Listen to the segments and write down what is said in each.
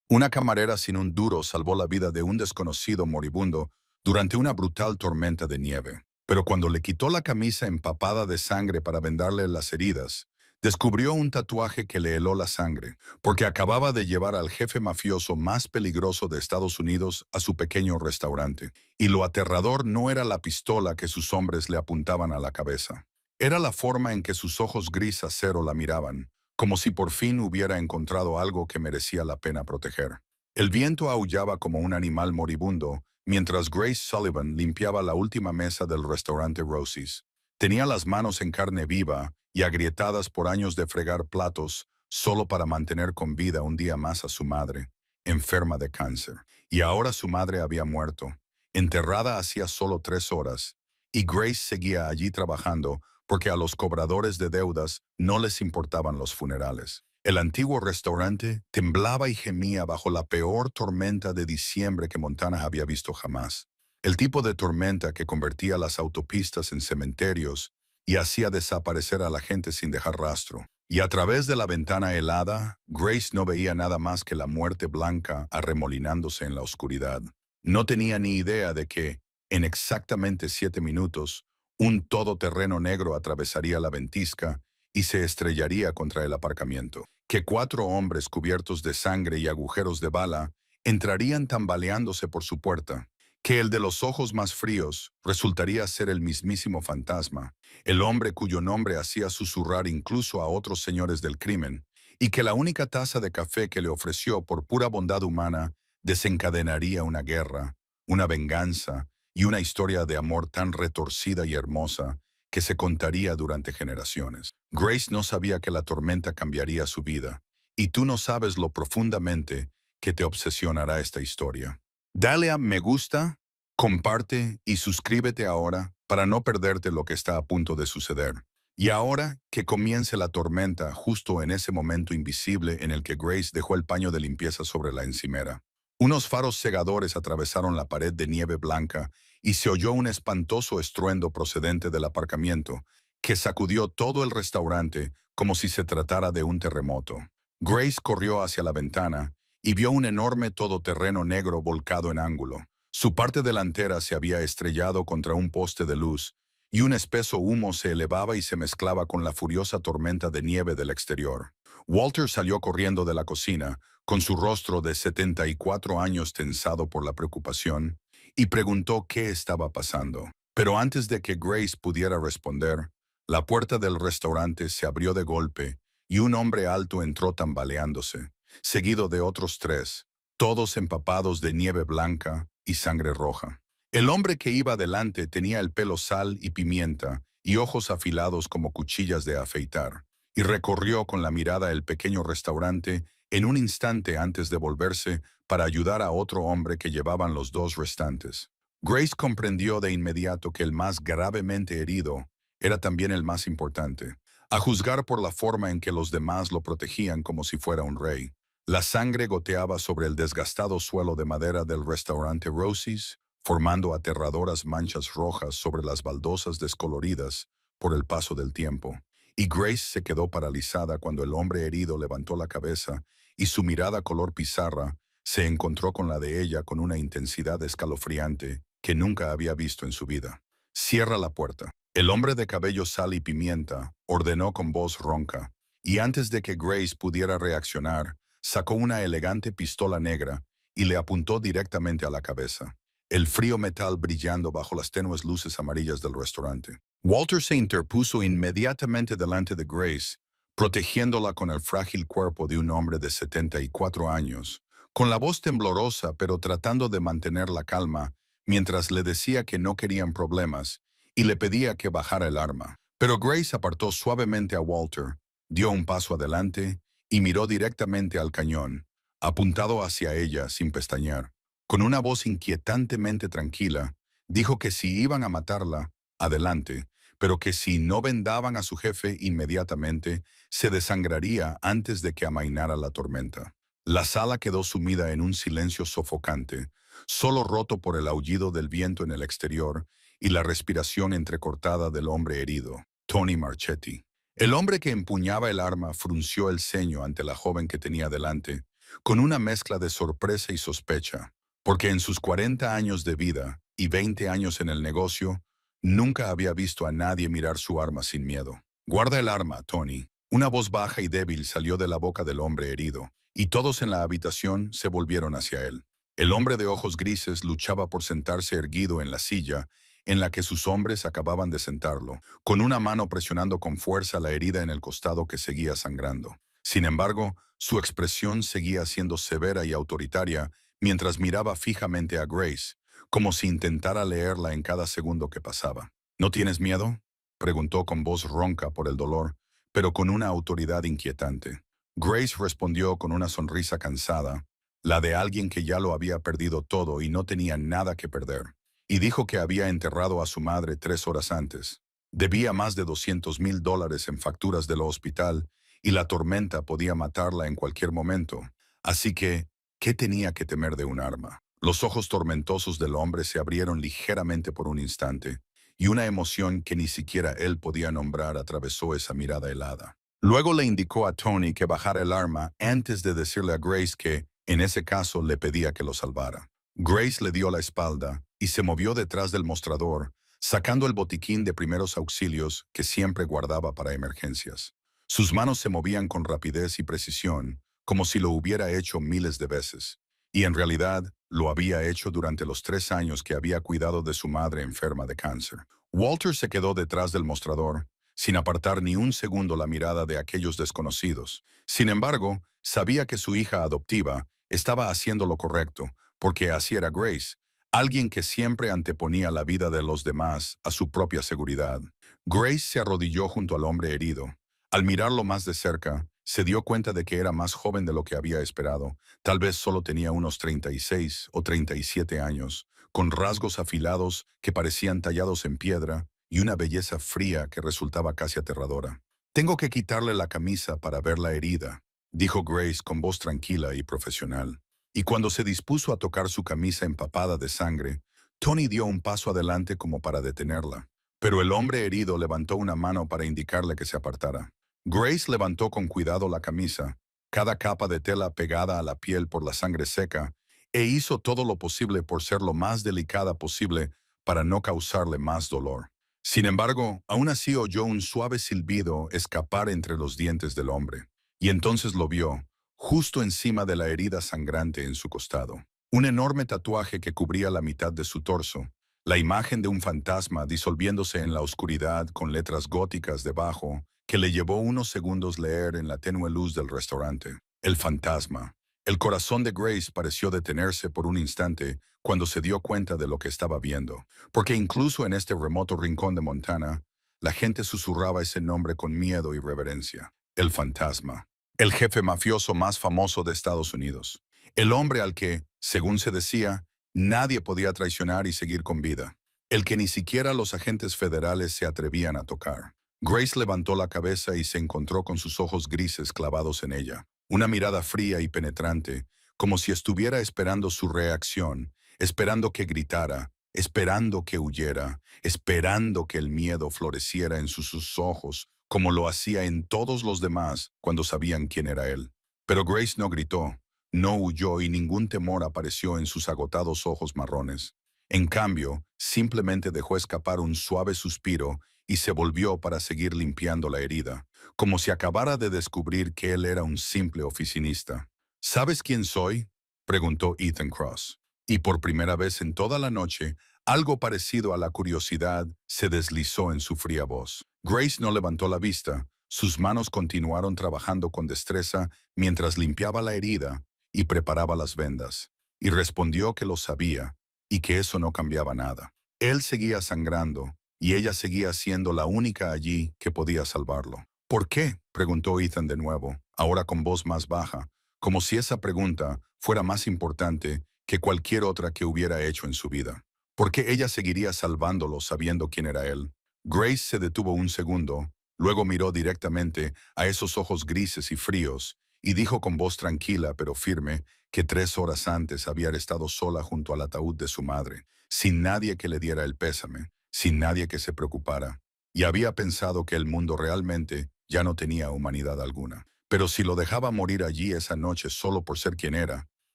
Una camarera sin un duro salvó la vida de un desconocido moribundo durante una brutal tormenta de nieve. Pero cuando le quitó la camisa empapada de sangre para vendarle las heridas, descubrió un tatuaje que le heló la sangre, porque acababa de llevar al jefe mafioso más peligroso de Estados Unidos a su pequeño restaurante. Y lo aterrador no era la pistola que sus hombres le apuntaban a la cabeza. Era la forma en que sus ojos gris acero la miraban, como si por fin hubiera encontrado algo que merecía la pena proteger. El viento aullaba como un animal moribundo, mientras Grace Sullivan limpiaba la última mesa del restaurante Rosie's. Tenía las manos en carne viva y agrietadas por años de fregar platos solo para mantener con vida un día más a su madre, enferma de cáncer. Y ahora su madre había muerto, enterrada hacía solo 3 horas, y Grace seguía allí trabajando porque a los cobradores de deudas no les importaban los funerales. El antiguo restaurante temblaba y gemía bajo la peor tormenta de diciembre que Montana había visto jamás. El tipo de tormenta que convertía las autopistas en cementerios y hacía desaparecer a la gente sin dejar rastro. Y a través de la ventana helada, Grace no veía nada más que la muerte blanca arremolinándose en la oscuridad. No tenía ni idea de que, en exactamente 7 minutos, un todoterreno negro atravesaría la ventisca y se estrellaría contra el aparcamiento. Que 4 hombres cubiertos de sangre y agujeros de bala entrarían tambaleándose por su puerta. Que el de los ojos más fríos resultaría ser el mismísimo fantasma, el hombre cuyo nombre hacía susurrar incluso a otros señores del crimen, y que la única taza de café que le ofreció por pura bondad humana desencadenaría una guerra, una venganza, y una historia de amor tan retorcida y hermosa que se contaría durante generaciones. Grace no sabía que la tormenta cambiaría su vida, y tú no sabes lo profundamente que te obsesionará esta historia. Dale a me gusta, comparte y suscríbete ahora para no perderte lo que está a punto de suceder. Y ahora que comience la tormenta justo en ese momento invisible en el que Grace dejó el paño de limpieza sobre la encimera. Unos faros cegadores atravesaron la pared de nieve blanca y se oyó un espantoso estruendo procedente del aparcamiento que sacudió todo el restaurante como si se tratara de un terremoto. Grace corrió hacia la ventana y vio un enorme todoterreno negro volcado en ángulo. Su parte delantera se había estrellado contra un poste de luz y un espeso humo se elevaba y se mezclaba con la furiosa tormenta de nieve del exterior. Walter salió corriendo de la cocina, con su rostro de 74 años tensado por la preocupación, y preguntó qué estaba pasando. Pero antes de que Grace pudiera responder, la puerta del restaurante se abrió de golpe y un hombre alto entró tambaleándose, seguido de otros 3, todos empapados de nieve blanca y sangre roja. El hombre que iba delante tenía el pelo sal y pimienta y ojos afilados como cuchillas de afeitar, y recorrió con la mirada el pequeño restaurante en un instante antes de volverse para ayudar a otro hombre que llevaban los 2 restantes. Grace comprendió de inmediato que el más gravemente herido era también el más importante, a juzgar por la forma en que los demás lo protegían como si fuera un rey. La sangre goteaba sobre el desgastado suelo de madera del restaurante Rosie's, formando aterradoras manchas rojas sobre las baldosas descoloridas por el paso del tiempo. Y Grace se quedó paralizada cuando el hombre herido levantó la cabeza y su mirada color pizarra se encontró con la de ella con una intensidad escalofriante que nunca había visto en su vida. «Cierra la puerta». El hombre de cabello sal y pimienta ordenó con voz ronca, y antes de que Grace pudiera reaccionar, sacó una elegante pistola negra y le apuntó directamente a la cabeza, el frío metal brillando bajo las tenues luces amarillas del restaurante. Walter se interpuso inmediatamente delante de Grace, protegiéndola con el frágil cuerpo de un hombre de 74 años, con la voz temblorosa pero tratando de mantener la calma mientras le decía que no querían problemas y le pedía que bajara el arma. Pero Grace apartó suavemente a Walter, dio un paso adelante y miró directamente al cañón, apuntado hacia ella sin pestañear. Con una voz inquietantemente tranquila, dijo que si iban a matarla, adelante, pero que si no vendaban a su jefe inmediatamente, se desangraría antes de que amainara la tormenta. La sala quedó sumida en un silencio sofocante, solo roto por el aullido del viento en el exterior y la respiración entrecortada del hombre herido, Tony Marchetti. El hombre que empuñaba el arma frunció el ceño ante la joven que tenía delante, con una mezcla de sorpresa y sospecha, porque en sus 40 años de vida y 20 años en el negocio, nunca había visto a nadie mirar su arma sin miedo. «Guarda el arma, Tony». Una voz baja y débil salió de la boca del hombre herido, y todos en la habitación se volvieron hacia él. El hombre de ojos grises luchaba por sentarse erguido en la silla en la que sus hombres acababan de sentarlo, con una mano presionando con fuerza la herida en el costado que seguía sangrando. Sin embargo, su expresión seguía siendo severa y autoritaria mientras miraba fijamente a Grace, como si intentara leerla en cada segundo que pasaba. «¿No tienes miedo?», preguntó con voz ronca por el dolor, pero con una autoridad inquietante. Grace respondió con una sonrisa cansada, la de alguien que ya lo había perdido todo y no tenía nada que perder, y dijo que había enterrado a su madre 3 horas antes. Debía más de $200,000 en facturas del hospital y la tormenta podía matarla en cualquier momento. Así que, ¿qué tenía que temer de un arma? Los ojos tormentosos del hombre se abrieron ligeramente por un instante, y una emoción que ni siquiera él podía nombrar atravesó esa mirada helada. Luego le indicó a Tony que bajara el arma antes de decirle a Grace que, en ese caso, le pedía que lo salvara. Grace le dio la espalda y se movió detrás del mostrador, sacando el botiquín de primeros auxilios que siempre guardaba para emergencias. Sus manos se movían con rapidez y precisión, como si lo hubiera hecho miles de veces. Y en realidad, lo había hecho durante los 3 años que había cuidado de su madre enferma de cáncer. Walter se quedó detrás del mostrador, sin apartar ni un segundo la mirada de aquellos desconocidos. Sin embargo, sabía que su hija adoptiva estaba haciendo lo correcto, porque así era Grace, alguien que siempre anteponía la vida de los demás a su propia seguridad. Grace se arrodilló junto al hombre herido. Al mirarlo más de cerca, se dio cuenta de que era más joven de lo que había esperado. Tal vez solo tenía unos 36 o 37 años, con rasgos afilados que parecían tallados en piedra y una belleza fría que resultaba casi aterradora. «Tengo que quitarle la camisa para ver la herida», dijo Grace con voz tranquila y profesional. Y cuando se dispuso a tocar su camisa empapada de sangre, Tony dio un paso adelante como para detenerla. Pero el hombre herido levantó una mano para indicarle que se apartara. Grace levantó con cuidado la camisa, cada capa de tela pegada a la piel por la sangre seca, e hizo todo lo posible por ser lo más delicada posible para no causarle más dolor. Sin embargo, aún así oyó un suave silbido escapar entre los dientes del hombre, y entonces lo vio, justo encima de la herida sangrante en su costado. Un enorme tatuaje que cubría la mitad de su torso, la imagen de un fantasma disolviéndose en la oscuridad con letras góticas debajo, que le llevó unos segundos leer en la tenue luz del restaurante. El fantasma. El corazón de Grace pareció detenerse por un instante cuando se dio cuenta de lo que estaba viendo, porque incluso en este remoto rincón de Montana, la gente susurraba ese nombre con miedo y reverencia. El fantasma. El jefe mafioso más famoso de Estados Unidos. El hombre al que, según se decía, nadie podía traicionar y seguir con vida. El que ni siquiera los agentes federales se atrevían a tocar. Grace levantó la cabeza y se encontró con sus ojos grises clavados en ella. Una mirada fría y penetrante, como si estuviera esperando su reacción, esperando que gritara, esperando que huyera, esperando que el miedo floreciera en sus ojos, como lo hacía en todos los demás cuando sabían quién era él. Pero Grace no gritó, no huyó y ningún temor apareció en sus agotados ojos marrones. En cambio, simplemente dejó escapar un suave suspiro y se volvió para seguir limpiando la herida, como si acabara de descubrir que él era un simple oficinista. «¿Sabes quién soy?», preguntó Ethan Cross. Y por primera vez en toda la noche, algo parecido a la curiosidad se deslizó en su fría voz. Grace no levantó la vista, sus manos continuaron trabajando con destreza mientras limpiaba la herida y preparaba las vendas, y respondió que lo sabía y que eso no cambiaba nada. Él seguía sangrando, y ella seguía siendo la única allí que podía salvarlo. «¿Por qué?», preguntó Ethan de nuevo, ahora con voz más baja, como si esa pregunta fuera más importante que cualquier otra que hubiera hecho en su vida. ¿Por qué ella seguiría salvándolo sabiendo quién era él? Grace se detuvo un segundo, luego miró directamente a esos ojos grises y fríos, y dijo con voz tranquila pero firme que 3 horas antes había estado sola junto al ataúd de su madre, sin nadie que le diera el pésame, sin nadie que se preocupara, y había pensado que el mundo realmente ya no tenía humanidad alguna. Pero si lo dejaba morir allí esa noche solo por ser quien era,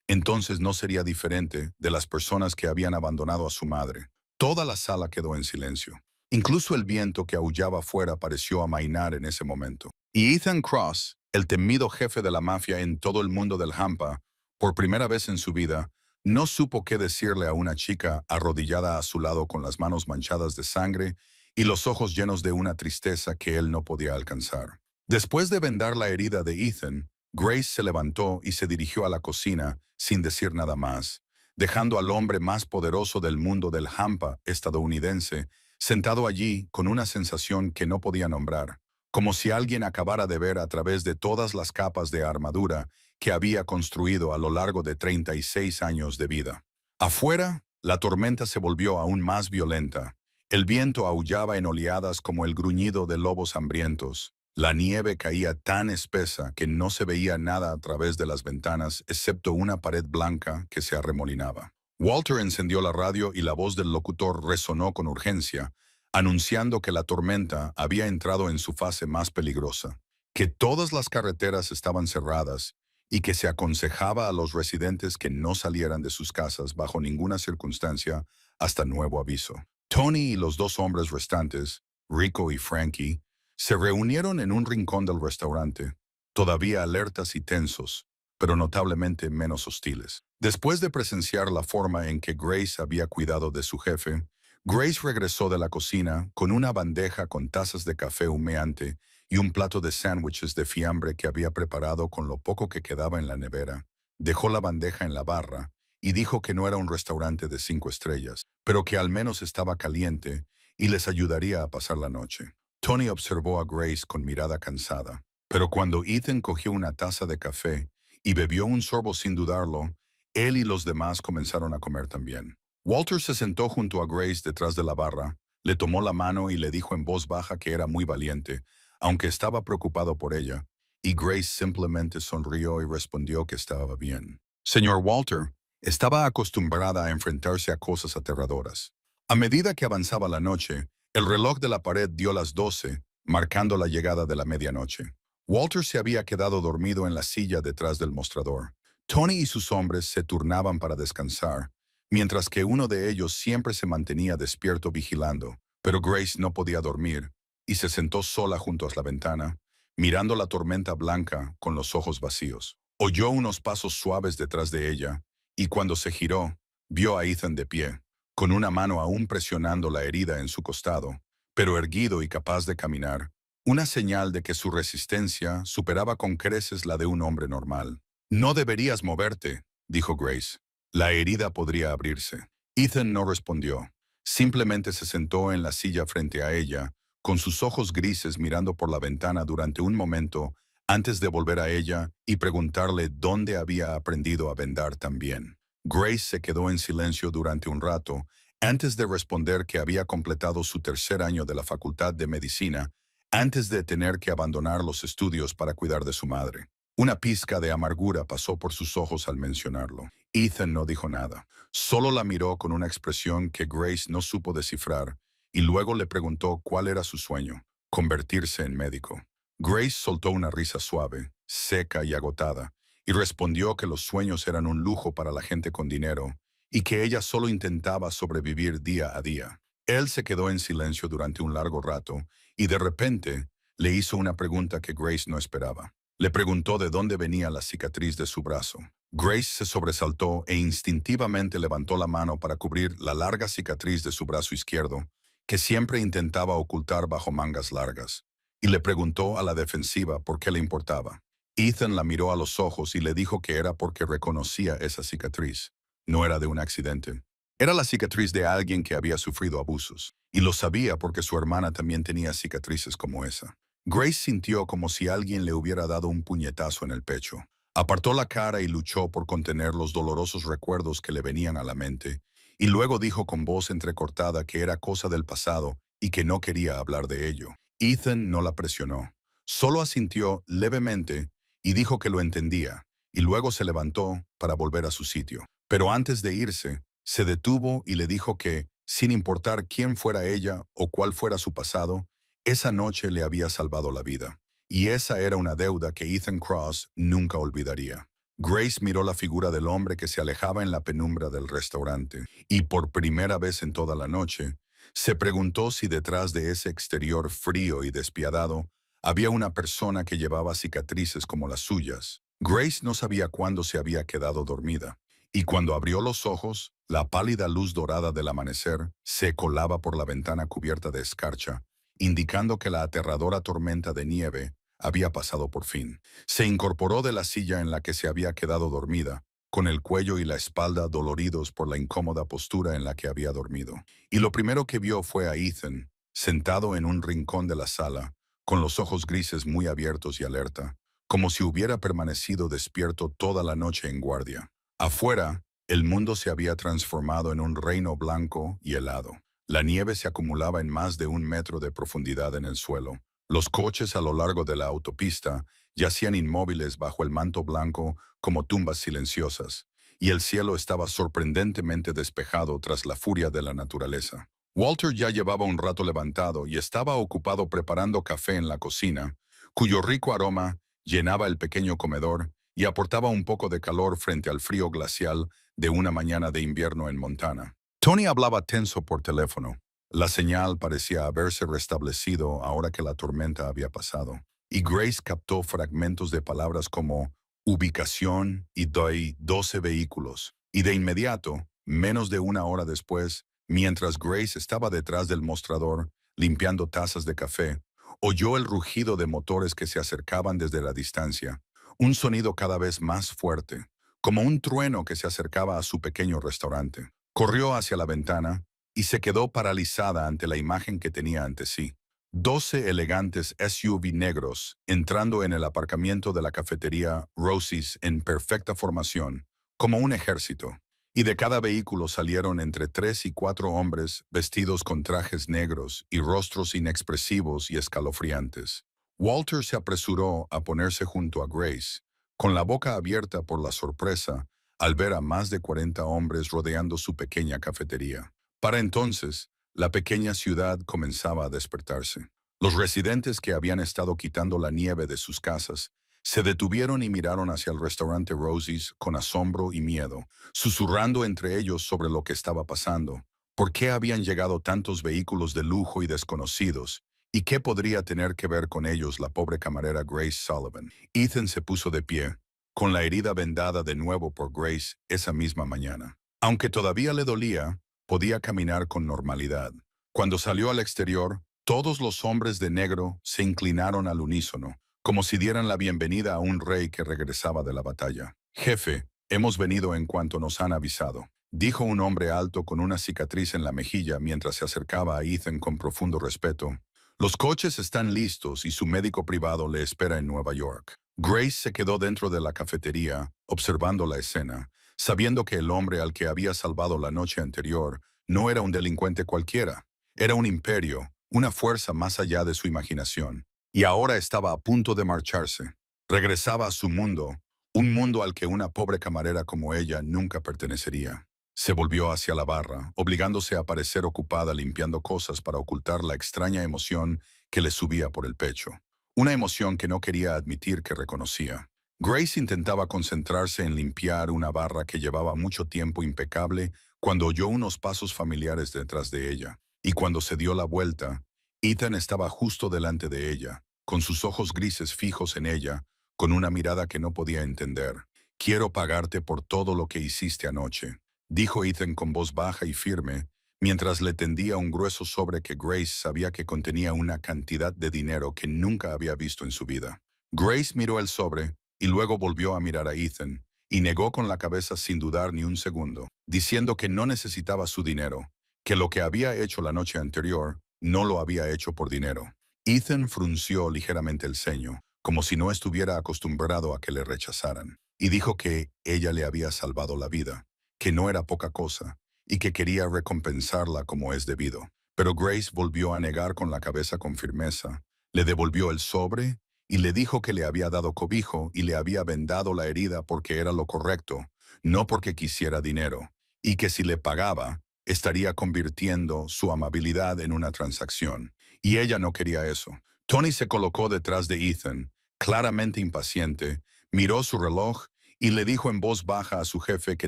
entonces no sería diferente de las personas que habían abandonado a su madre. Toda la sala quedó en silencio. Incluso el viento que aullaba afuera pareció amainar en ese momento. Y Ethan Cross, el temido jefe de la mafia en todo el mundo del Hampa, por primera vez en su vida, no supo qué decirle a una chica arrodillada a su lado con las manos manchadas de sangre y los ojos llenos de una tristeza que él no podía alcanzar. Después de vendar la herida de Ethan, Grace se levantó y se dirigió a la cocina sin decir nada más, dejando al hombre más poderoso del mundo del Hampa estadounidense sentado allí con una sensación que no podía nombrar, como si alguien acabara de ver a través de todas las capas de armadura que había construido a lo largo de 36 años de vida. Afuera, la tormenta se volvió aún más violenta. El viento aullaba en oleadas como el gruñido de lobos hambrientos. La nieve caía tan espesa que no se veía nada a través de las ventanas excepto una pared blanca que se arremolinaba. Walter encendió la radio y la voz del locutor resonó con urgencia, anunciando que la tormenta había entrado en su fase más peligrosa, que todas las carreteras estaban cerradas y que se aconsejaba a los residentes que no salieran de sus casas bajo ninguna circunstancia hasta nuevo aviso. Tony y los dos hombres restantes, Rico y Frankie, se reunieron en un rincón del restaurante, todavía alertas y tensos, pero notablemente menos hostiles. Después de presenciar la forma en que Grace había cuidado de su jefe, Grace regresó de la cocina con una bandeja con tazas de café humeante y un plato de sándwiches de fiambre que había preparado con lo poco que quedaba en la nevera. Dejó la bandeja en la barra y dijo que no era un restaurante de 5 estrellas, pero que al menos estaba caliente y les ayudaría a pasar la noche. Tony observó a Grace con mirada cansada, pero cuando Ethan cogió una taza de café y bebió un sorbo sin dudarlo, él y los demás comenzaron a comer también. Walter se sentó junto a Grace detrás de la barra, le tomó la mano y le dijo en voz baja que era muy valiente, aunque estaba preocupado por ella, y Grace simplemente sonrió y respondió que estaba bien. Señor Walter, estaba acostumbrada a enfrentarse a cosas aterradoras. A medida que avanzaba la noche, el reloj de la pared dio las 12, marcando la llegada de la medianoche. Walter se había quedado dormido en la silla detrás del mostrador. Tony y sus hombres se turnaban para descansar, mientras que uno de ellos siempre se mantenía despierto vigilando, pero Grace no podía dormir y se sentó sola junto a la ventana, mirando la tormenta blanca con los ojos vacíos. Oyó unos pasos suaves detrás de ella y cuando se giró, vio a Ethan de pie, con una mano aún presionando la herida en su costado, pero erguido y capaz de caminar, una señal de que su resistencia superaba con creces la de un hombre normal. No deberías moverte, dijo Grace. La herida podría abrirse. Ethan no respondió. Simplemente se sentó en la silla frente a ella, con sus ojos grises mirando por la ventana durante un momento antes de volver a ella y preguntarle dónde había aprendido a vendar tan bien. Grace se quedó en silencio durante un rato antes de responder que había completado su tercer año de la Facultad de Medicina antes de tener que abandonar los estudios para cuidar de su madre. Una pizca de amargura pasó por sus ojos al mencionarlo. Ethan no dijo nada. Solo la miró con una expresión que Grace no supo descifrar y luego le preguntó cuál era su sueño, convertirse en médico. Grace soltó una risa suave, seca y agotada, y respondió que los sueños eran un lujo para la gente con dinero y que ella solo intentaba sobrevivir día a día. Él se quedó en silencio durante un largo rato y de repente le hizo una pregunta que Grace no esperaba. Le preguntó de dónde venía la cicatriz de su brazo. Grace se sobresaltó e instintivamente levantó la mano para cubrir la larga cicatriz de su brazo izquierdo, que siempre intentaba ocultar bajo mangas largas, y le preguntó a la defensiva por qué le importaba. Ethan la miró a los ojos y le dijo que era porque reconocía esa cicatriz. No era de un accidente. Era la cicatriz de alguien que había sufrido abusos, y lo sabía porque su hermana también tenía cicatrices como esa. Grace sintió como si alguien le hubiera dado un puñetazo en el pecho. Apartó la cara y luchó por contener los dolorosos recuerdos que le venían a la mente, y luego dijo con voz entrecortada que era cosa del pasado y que no quería hablar de ello. Ethan no la presionó. Solo asintió levemente y dijo que lo entendía, y luego se levantó para volver a su sitio. Pero antes de irse, se detuvo y le dijo que, sin importar quién fuera ella o cuál fuera su pasado, esa noche le había salvado la vida, y esa era una deuda que Ethan Cross nunca olvidaría. Grace miró la figura del hombre que se alejaba en la penumbra del restaurante, y por primera vez en toda la noche, se preguntó si detrás de ese exterior frío y despiadado había una persona que llevaba cicatrices como las suyas. Grace no sabía cuándo se había quedado dormida, y cuando abrió los ojos, la pálida luz dorada del amanecer se colaba por la ventana cubierta de escarcha, indicando que la aterradora tormenta de nieve había pasado por fin. Se incorporó de la silla en la que se había quedado dormida, con el cuello y la espalda doloridos por la incómoda postura en la que había dormido. Y lo primero que vio fue a Ethan, sentado en un rincón de la sala, con los ojos grises muy abiertos y alerta, como si hubiera permanecido despierto toda la noche en guardia. Afuera, el mundo se había transformado en un reino blanco y helado. La nieve se acumulaba en más de 1 metro de profundidad en el suelo. Los coches a lo largo de la autopista yacían inmóviles bajo el manto blanco como tumbas silenciosas, y el cielo estaba sorprendentemente despejado tras la furia de la naturaleza. Walter ya llevaba un rato levantado y estaba ocupado preparando café en la cocina, cuyo rico aroma llenaba el pequeño comedor y aportaba un poco de calor frente al frío glacial de una mañana de invierno en Montana. Tony hablaba tenso por teléfono. La señal parecía haberse restablecido ahora que la tormenta había pasado, y Grace captó fragmentos de palabras como ubicación y doy 12 vehículos. Y de inmediato, menos de 1 hora después, mientras Grace estaba detrás del mostrador, limpiando tazas de café, oyó el rugido de motores que se acercaban desde la distancia, un sonido cada vez más fuerte, como un trueno que se acercaba a su pequeño restaurante. Corrió hacia la ventana y se quedó paralizada ante la imagen que tenía ante sí. 12 elegantes SUV negros entrando en el aparcamiento de la cafetería Rosie's en perfecta formación, como un ejército. Y de cada vehículo salieron entre 3 y 4 hombres vestidos con trajes negros y rostros inexpresivos y escalofriantes. Walter se apresuró a ponerse junto a Grace, con la boca abierta por la sorpresa al ver a más de 40 hombres rodeando su pequeña cafetería. Para entonces, la pequeña ciudad comenzaba a despertarse. Los residentes que habían estado quitando la nieve de sus casas se detuvieron y miraron hacia el restaurante Rosie's con asombro y miedo, susurrando entre ellos sobre lo que estaba pasando, por qué habían llegado tantos vehículos de lujo y desconocidos, y qué podría tener que ver con ellos la pobre camarera Grace Sullivan. Ethan se puso de pie, con la herida vendada de nuevo por Grace esa misma mañana. Aunque todavía le dolía, podía caminar con normalidad. Cuando salió al exterior, todos los hombres de negro se inclinaron al unísono, como si dieran la bienvenida a un rey que regresaba de la batalla. «Jefe, hemos venido en cuanto nos han avisado», dijo un hombre alto con una cicatriz en la mejilla mientras se acercaba a Ethan con profundo respeto. «Los coches están listos y su médico privado le espera en Nueva York». Grace se quedó dentro de la cafetería, observando la escena, sabiendo que el hombre al que había salvado la noche anterior no era un delincuente cualquiera, era un imperio, una fuerza más allá de su imaginación, y ahora estaba a punto de marcharse. Regresaba a su mundo, un mundo al que una pobre camarera como ella nunca pertenecería. Se volvió hacia la barra, obligándose a parecer ocupada limpiando cosas para ocultar la extraña emoción que le subía por el pecho. Una emoción que no quería admitir que reconocía. Grace intentaba concentrarse en limpiar una barra que llevaba mucho tiempo impecable cuando oyó unos pasos familiares detrás de ella, y cuando se dio la vuelta, Ethan estaba justo delante de ella, con sus ojos grises fijos en ella, con una mirada que no podía entender. «Quiero pagarte por todo lo que hiciste anoche», dijo Ethan con voz baja y firme, mientras le tendía un grueso sobre que Grace sabía que contenía una cantidad de dinero que nunca había visto en su vida. Grace miró el sobre y luego volvió a mirar a Ethan, y negó con la cabeza sin dudar ni un segundo, diciendo que no necesitaba su dinero, que lo que había hecho la noche anterior no lo había hecho por dinero. Ethan frunció ligeramente el ceño, como si no estuviera acostumbrado a que le rechazaran, y dijo que ella le había salvado la vida, que no era poca cosa, y que quería recompensarla como es debido. Pero Grace volvió a negar con la cabeza con firmeza, le devolvió el sobre y le dijo que le había dado cobijo y le había vendado la herida porque era lo correcto, no porque quisiera dinero, y que si le pagaba, estaría convirtiendo su amabilidad en una transacción. Y ella no quería eso. Tony se colocó detrás de Ethan, claramente impaciente, miró su reloj y le dijo en voz baja a su jefe que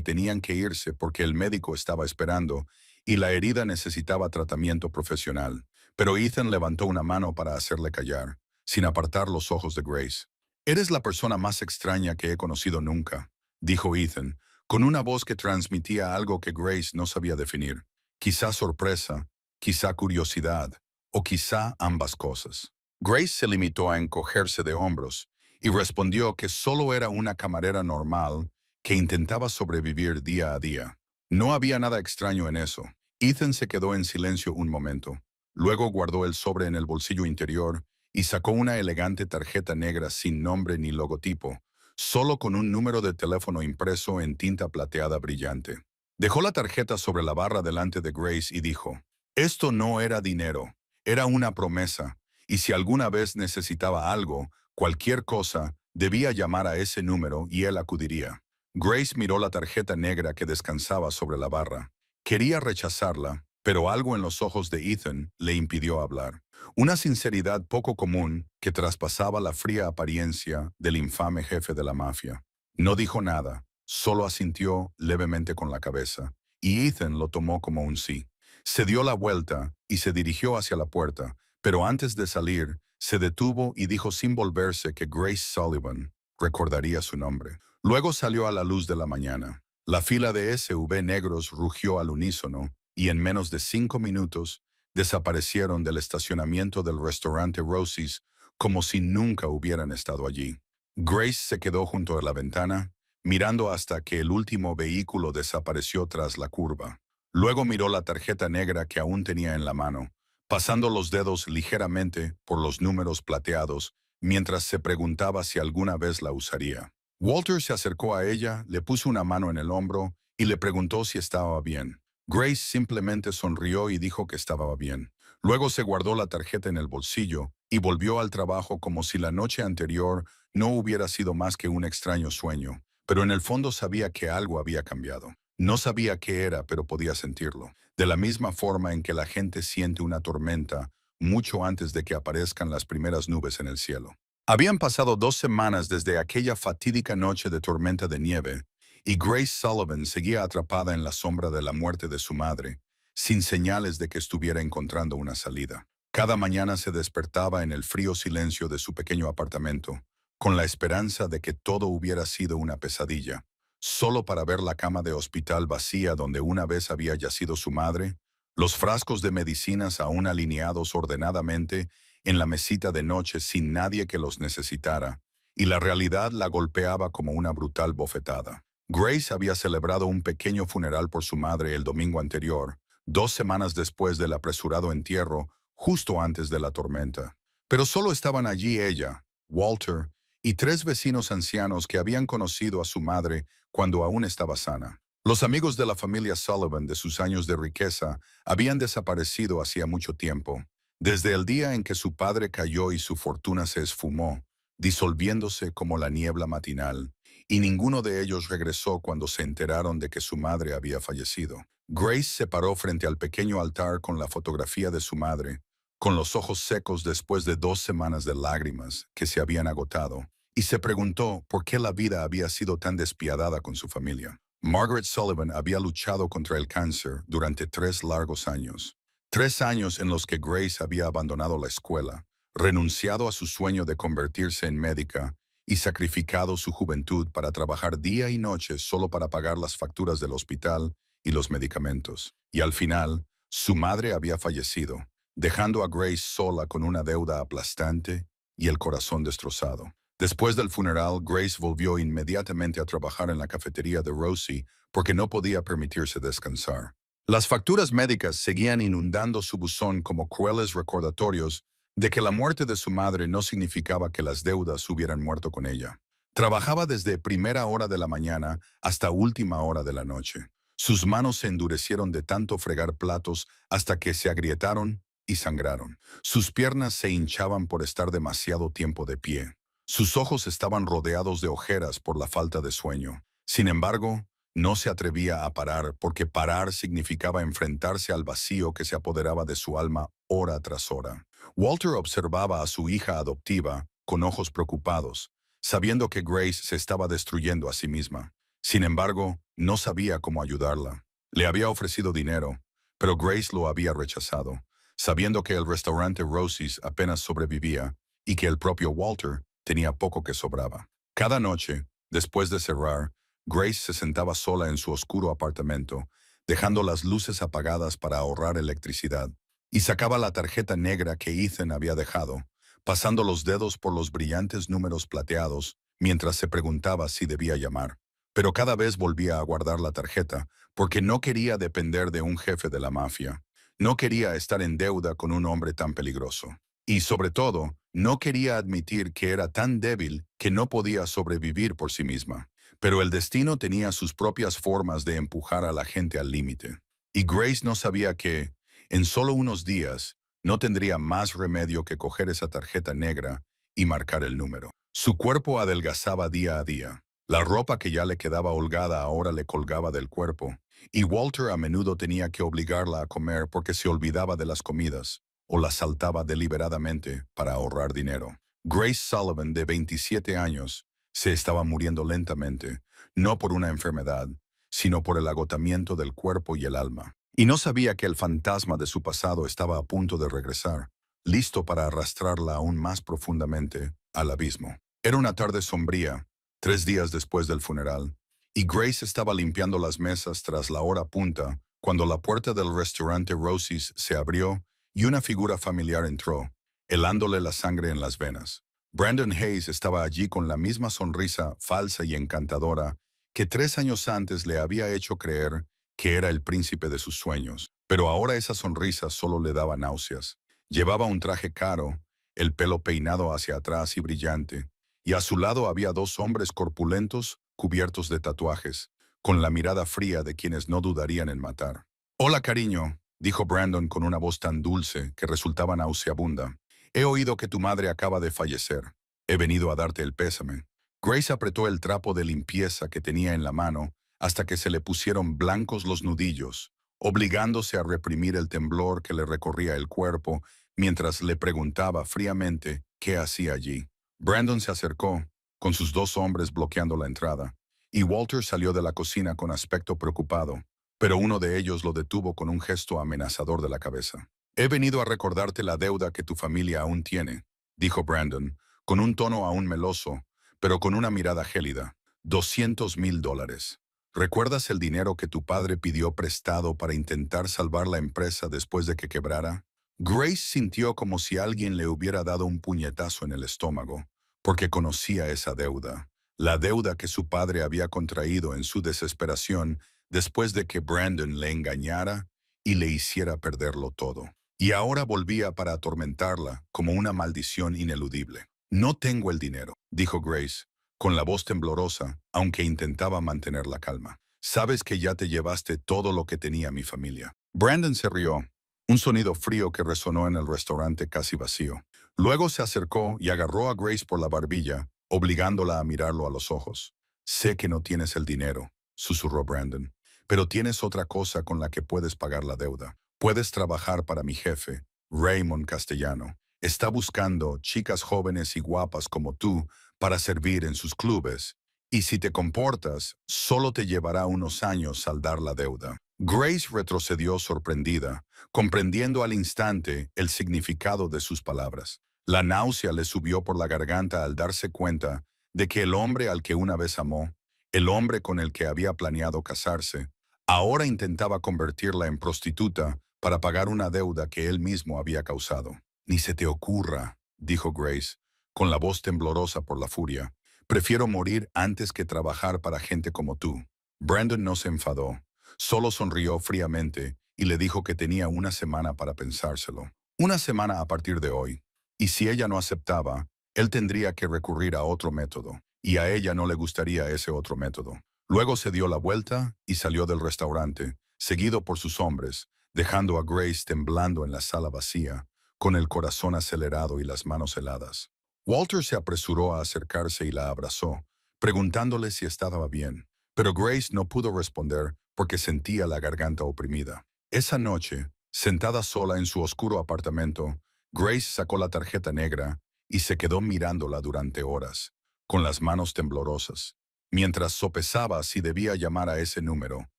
tenían que irse porque el médico estaba esperando y la herida necesitaba tratamiento profesional. Pero Ethan levantó una mano para hacerle callar, sin apartar los ojos de Grace. «Eres la persona más extraña que he conocido nunca», dijo Ethan, con una voz que transmitía algo que Grace no sabía definir. Quizá sorpresa, quizá curiosidad, o quizá ambas cosas. Grace se limitó a encogerse de hombros y respondió que solo era una camarera normal que intentaba sobrevivir día a día. No había nada extraño en eso. Ethan se quedó en silencio un momento. Luego guardó el sobre en el bolsillo interior y sacó una elegante tarjeta negra sin nombre ni logotipo, solo con un número de teléfono impreso en tinta plateada brillante. Dejó la tarjeta sobre la barra delante de Grace y dijo, «Esto no era dinero, era una promesa, y si alguna vez necesitaba algo, cualquier cosa, debía llamar a ese número y él acudiría». Grace miró la tarjeta negra que descansaba sobre la barra. Quería rechazarla, pero algo en los ojos de Ethan le impidió hablar. Una sinceridad poco común que traspasaba la fría apariencia del infame jefe de la mafia. No dijo nada, solo asintió levemente con la cabeza, y Ethan lo tomó como un sí. Se dio la vuelta y se dirigió hacia la puerta, pero antes de salir, se detuvo y dijo sin volverse que Grace Sullivan recordaría su nombre. Luego salió a la luz de la mañana. La fila de SUV negros rugió al unísono y en menos de 5 minutos desaparecieron del estacionamiento del restaurante Rosie's como si nunca hubieran estado allí. Grace se quedó junto a la ventana, mirando hasta que el último vehículo desapareció tras la curva. Luego miró la tarjeta negra que aún tenía en la mano, pasando los dedos ligeramente por los números plateados, mientras se preguntaba si alguna vez la usaría. Walter se acercó a ella, le puso una mano en el hombro y le preguntó si estaba bien. Grace simplemente sonrió y dijo que estaba bien. Luego se guardó la tarjeta en el bolsillo y volvió al trabajo como si la noche anterior no hubiera sido más que un extraño sueño, pero en el fondo sabía que algo había cambiado. No sabía qué era, pero podía sentirlo. De la misma forma en que la gente siente una tormenta mucho antes de que aparezcan las primeras nubes en el cielo. Habían pasado 2 semanas desde aquella fatídica noche de tormenta de nieve, y Grace Sullivan seguía atrapada en la sombra de la muerte de su madre, sin señales de que estuviera encontrando una salida. Cada mañana se despertaba en el frío silencio de su pequeño apartamento, con la esperanza de que todo hubiera sido una pesadilla, solo para ver la cama de hospital vacía donde una vez había yacido su madre, los frascos de medicinas aún alineados ordenadamente en la mesita de noche sin nadie que los necesitara, y la realidad la golpeaba como una brutal bofetada. Grace había celebrado un pequeño funeral por su madre el domingo anterior, 2 semanas después del apresurado entierro, justo antes de la tormenta. Pero solo estaban allí ella, Walter, y 3 vecinos ancianos que habían conocido a su madre cuando aún estaba sana. Los amigos de la familia Sullivan de sus años de riqueza habían desaparecido hacía mucho tiempo, desde el día en que su padre cayó y su fortuna se esfumó, disolviéndose como la niebla matinal, y ninguno de ellos regresó cuando se enteraron de que su madre había fallecido. Grace se paró frente al pequeño altar con la fotografía de su madre, con los ojos secos después de 2 semanas de lágrimas que se habían agotado, y se preguntó por qué la vida había sido tan despiadada con su familia. Margaret Sullivan había luchado contra el cáncer durante 3 largos años. 3 años en los que Grace había abandonado la escuela, renunciado a su sueño de convertirse en médica y sacrificado su juventud para trabajar día y noche solo para pagar las facturas del hospital y los medicamentos. Y al final, su madre había fallecido, dejando a Grace sola con una deuda aplastante y el corazón destrozado. Después del funeral, Grace volvió inmediatamente a trabajar en la cafetería de Rosie porque no podía permitirse descansar. Las facturas médicas seguían inundando su buzón como crueles recordatorios de que la muerte de su madre no significaba que las deudas hubieran muerto con ella. Trabajaba desde primera hora de la mañana hasta última hora de la noche. Sus manos se endurecieron de tanto fregar platos hasta que se agrietaron y sangraron. Sus piernas se hinchaban por estar demasiado tiempo de pie. Sus ojos estaban rodeados de ojeras por la falta de sueño. Sin embargo, no se atrevía a parar porque parar significaba enfrentarse al vacío que se apoderaba de su alma hora tras hora. Walter observaba a su hija adoptiva con ojos preocupados, sabiendo que Grace se estaba destruyendo a sí misma. Sin embargo, no sabía cómo ayudarla. Le había ofrecido dinero, pero Grace lo había rechazado, sabiendo que el restaurante Rosie's apenas sobrevivía y que el propio Walter tenía poco que sobraba. Cada noche, después de cerrar, Grace se sentaba sola en su oscuro apartamento, dejando las luces apagadas para ahorrar electricidad, y sacaba la tarjeta negra que Ethan había dejado, pasando los dedos por los brillantes números plateados mientras se preguntaba si debía llamar. Pero cada vez volvía a guardar la tarjeta porque no quería depender de un jefe de la mafia. No quería estar en deuda con un hombre tan peligroso. Y sobre todo, no quería admitir que era tan débil que no podía sobrevivir por sí misma. Pero el destino tenía sus propias formas de empujar a la gente al límite. Y Grace no sabía que, en solo unos días, no tendría más remedio que coger esa tarjeta negra y marcar el número. Su cuerpo adelgazaba día a día. La ropa que ya le quedaba holgada ahora le colgaba del cuerpo, y Walter a menudo tenía que obligarla a comer porque se olvidaba de las comidas o las saltaba deliberadamente para ahorrar dinero. Grace Sullivan, de 27 años, se estaba muriendo lentamente, no por una enfermedad, sino por el agotamiento del cuerpo y el alma. Y no sabía que el fantasma de su pasado estaba a punto de regresar, listo para arrastrarla aún más profundamente al abismo. Era una tarde sombría, 3 días después del funeral, y Grace estaba limpiando las mesas tras la hora punta cuando la puerta del restaurante Rosie's se abrió y una figura familiar entró, helándole la sangre en las venas. Brandon Hayes estaba allí con la misma sonrisa falsa y encantadora que 3 años antes le había hecho creer que era el príncipe de sus sueños. Pero ahora esa sonrisa solo le daba náuseas. Llevaba un traje caro, el pelo peinado hacia atrás y brillante, y a su lado había dos hombres corpulentos cubiertos de tatuajes, con la mirada fría de quienes no dudarían en matar. «Hola, cariño», dijo Brandon con una voz tan dulce que resultaba nauseabunda. «He oído que tu madre acaba de fallecer. He venido a darte el pésame». Grace apretó el trapo de limpieza que tenía en la mano hasta que se le pusieron blancos los nudillos, obligándose a reprimir el temblor que le recorría el cuerpo mientras le preguntaba fríamente qué hacía allí. Brandon se acercó, con sus dos hombres bloqueando la entrada, y Walter salió de la cocina con aspecto preocupado, pero uno de ellos lo detuvo con un gesto amenazador de la cabeza. «He venido a recordarte la deuda que tu familia aún tiene», dijo Brandon, con un tono aún meloso, pero con una mirada gélida. $200,000. ¿Recuerdas el dinero que tu padre pidió prestado para intentar salvar la empresa después de que quebrara? Grace sintió como si alguien le hubiera dado un puñetazo en el estómago, porque conocía esa deuda, la deuda que su padre había contraído en su desesperación después de que Brandon le engañara y le hiciera perderlo todo. Y ahora volvía para atormentarla como una maldición ineludible. «No tengo el dinero», dijo Grace, con la voz temblorosa, aunque intentaba mantener la calma. «Sabes que ya te llevaste todo lo que tenía mi familia». Brandon se rió, un sonido frío que resonó en el restaurante casi vacío. Luego se acercó y agarró a Grace por la barbilla, obligándola a mirarlo a los ojos. «Sé que no tienes el dinero», susurró Brandon, «pero tienes otra cosa con la que puedes pagar la deuda. Puedes trabajar para mi jefe, Raymond Castellano. Está buscando chicas jóvenes y guapas como tú para servir en sus clubes, y si te comportas, solo te llevará unos años saldar la deuda». Grace retrocedió sorprendida, comprendiendo al instante el significado de sus palabras. La náusea le subió por la garganta al darse cuenta de que el hombre al que una vez amó, el hombre con el que había planeado casarse, ahora intentaba convertirla en prostituta para pagar una deuda que él mismo había causado. «Ni se te ocurra», dijo Grace, con la voz temblorosa por la furia. «Prefiero morir antes que trabajar para gente como tú». Brandon no se enfadó, solo sonrió fríamente y le dijo que tenía una semana para pensárselo. Una semana a partir de hoy. Y si ella no aceptaba, él tendría que recurrir a otro método, y a ella no le gustaría ese otro método. Luego se dio la vuelta y salió del restaurante, seguido por sus hombres, dejando a Grace temblando en la sala vacía, con el corazón acelerado y las manos heladas. Walter se apresuró a acercarse y la abrazó, preguntándole si estaba bien, pero Grace no pudo responder porque sentía la garganta oprimida. Esa noche, sentada sola en su oscuro apartamento, Grace sacó la tarjeta negra y se quedó mirándola durante horas, con las manos temblorosas, mientras sopesaba si debía llamar a ese número,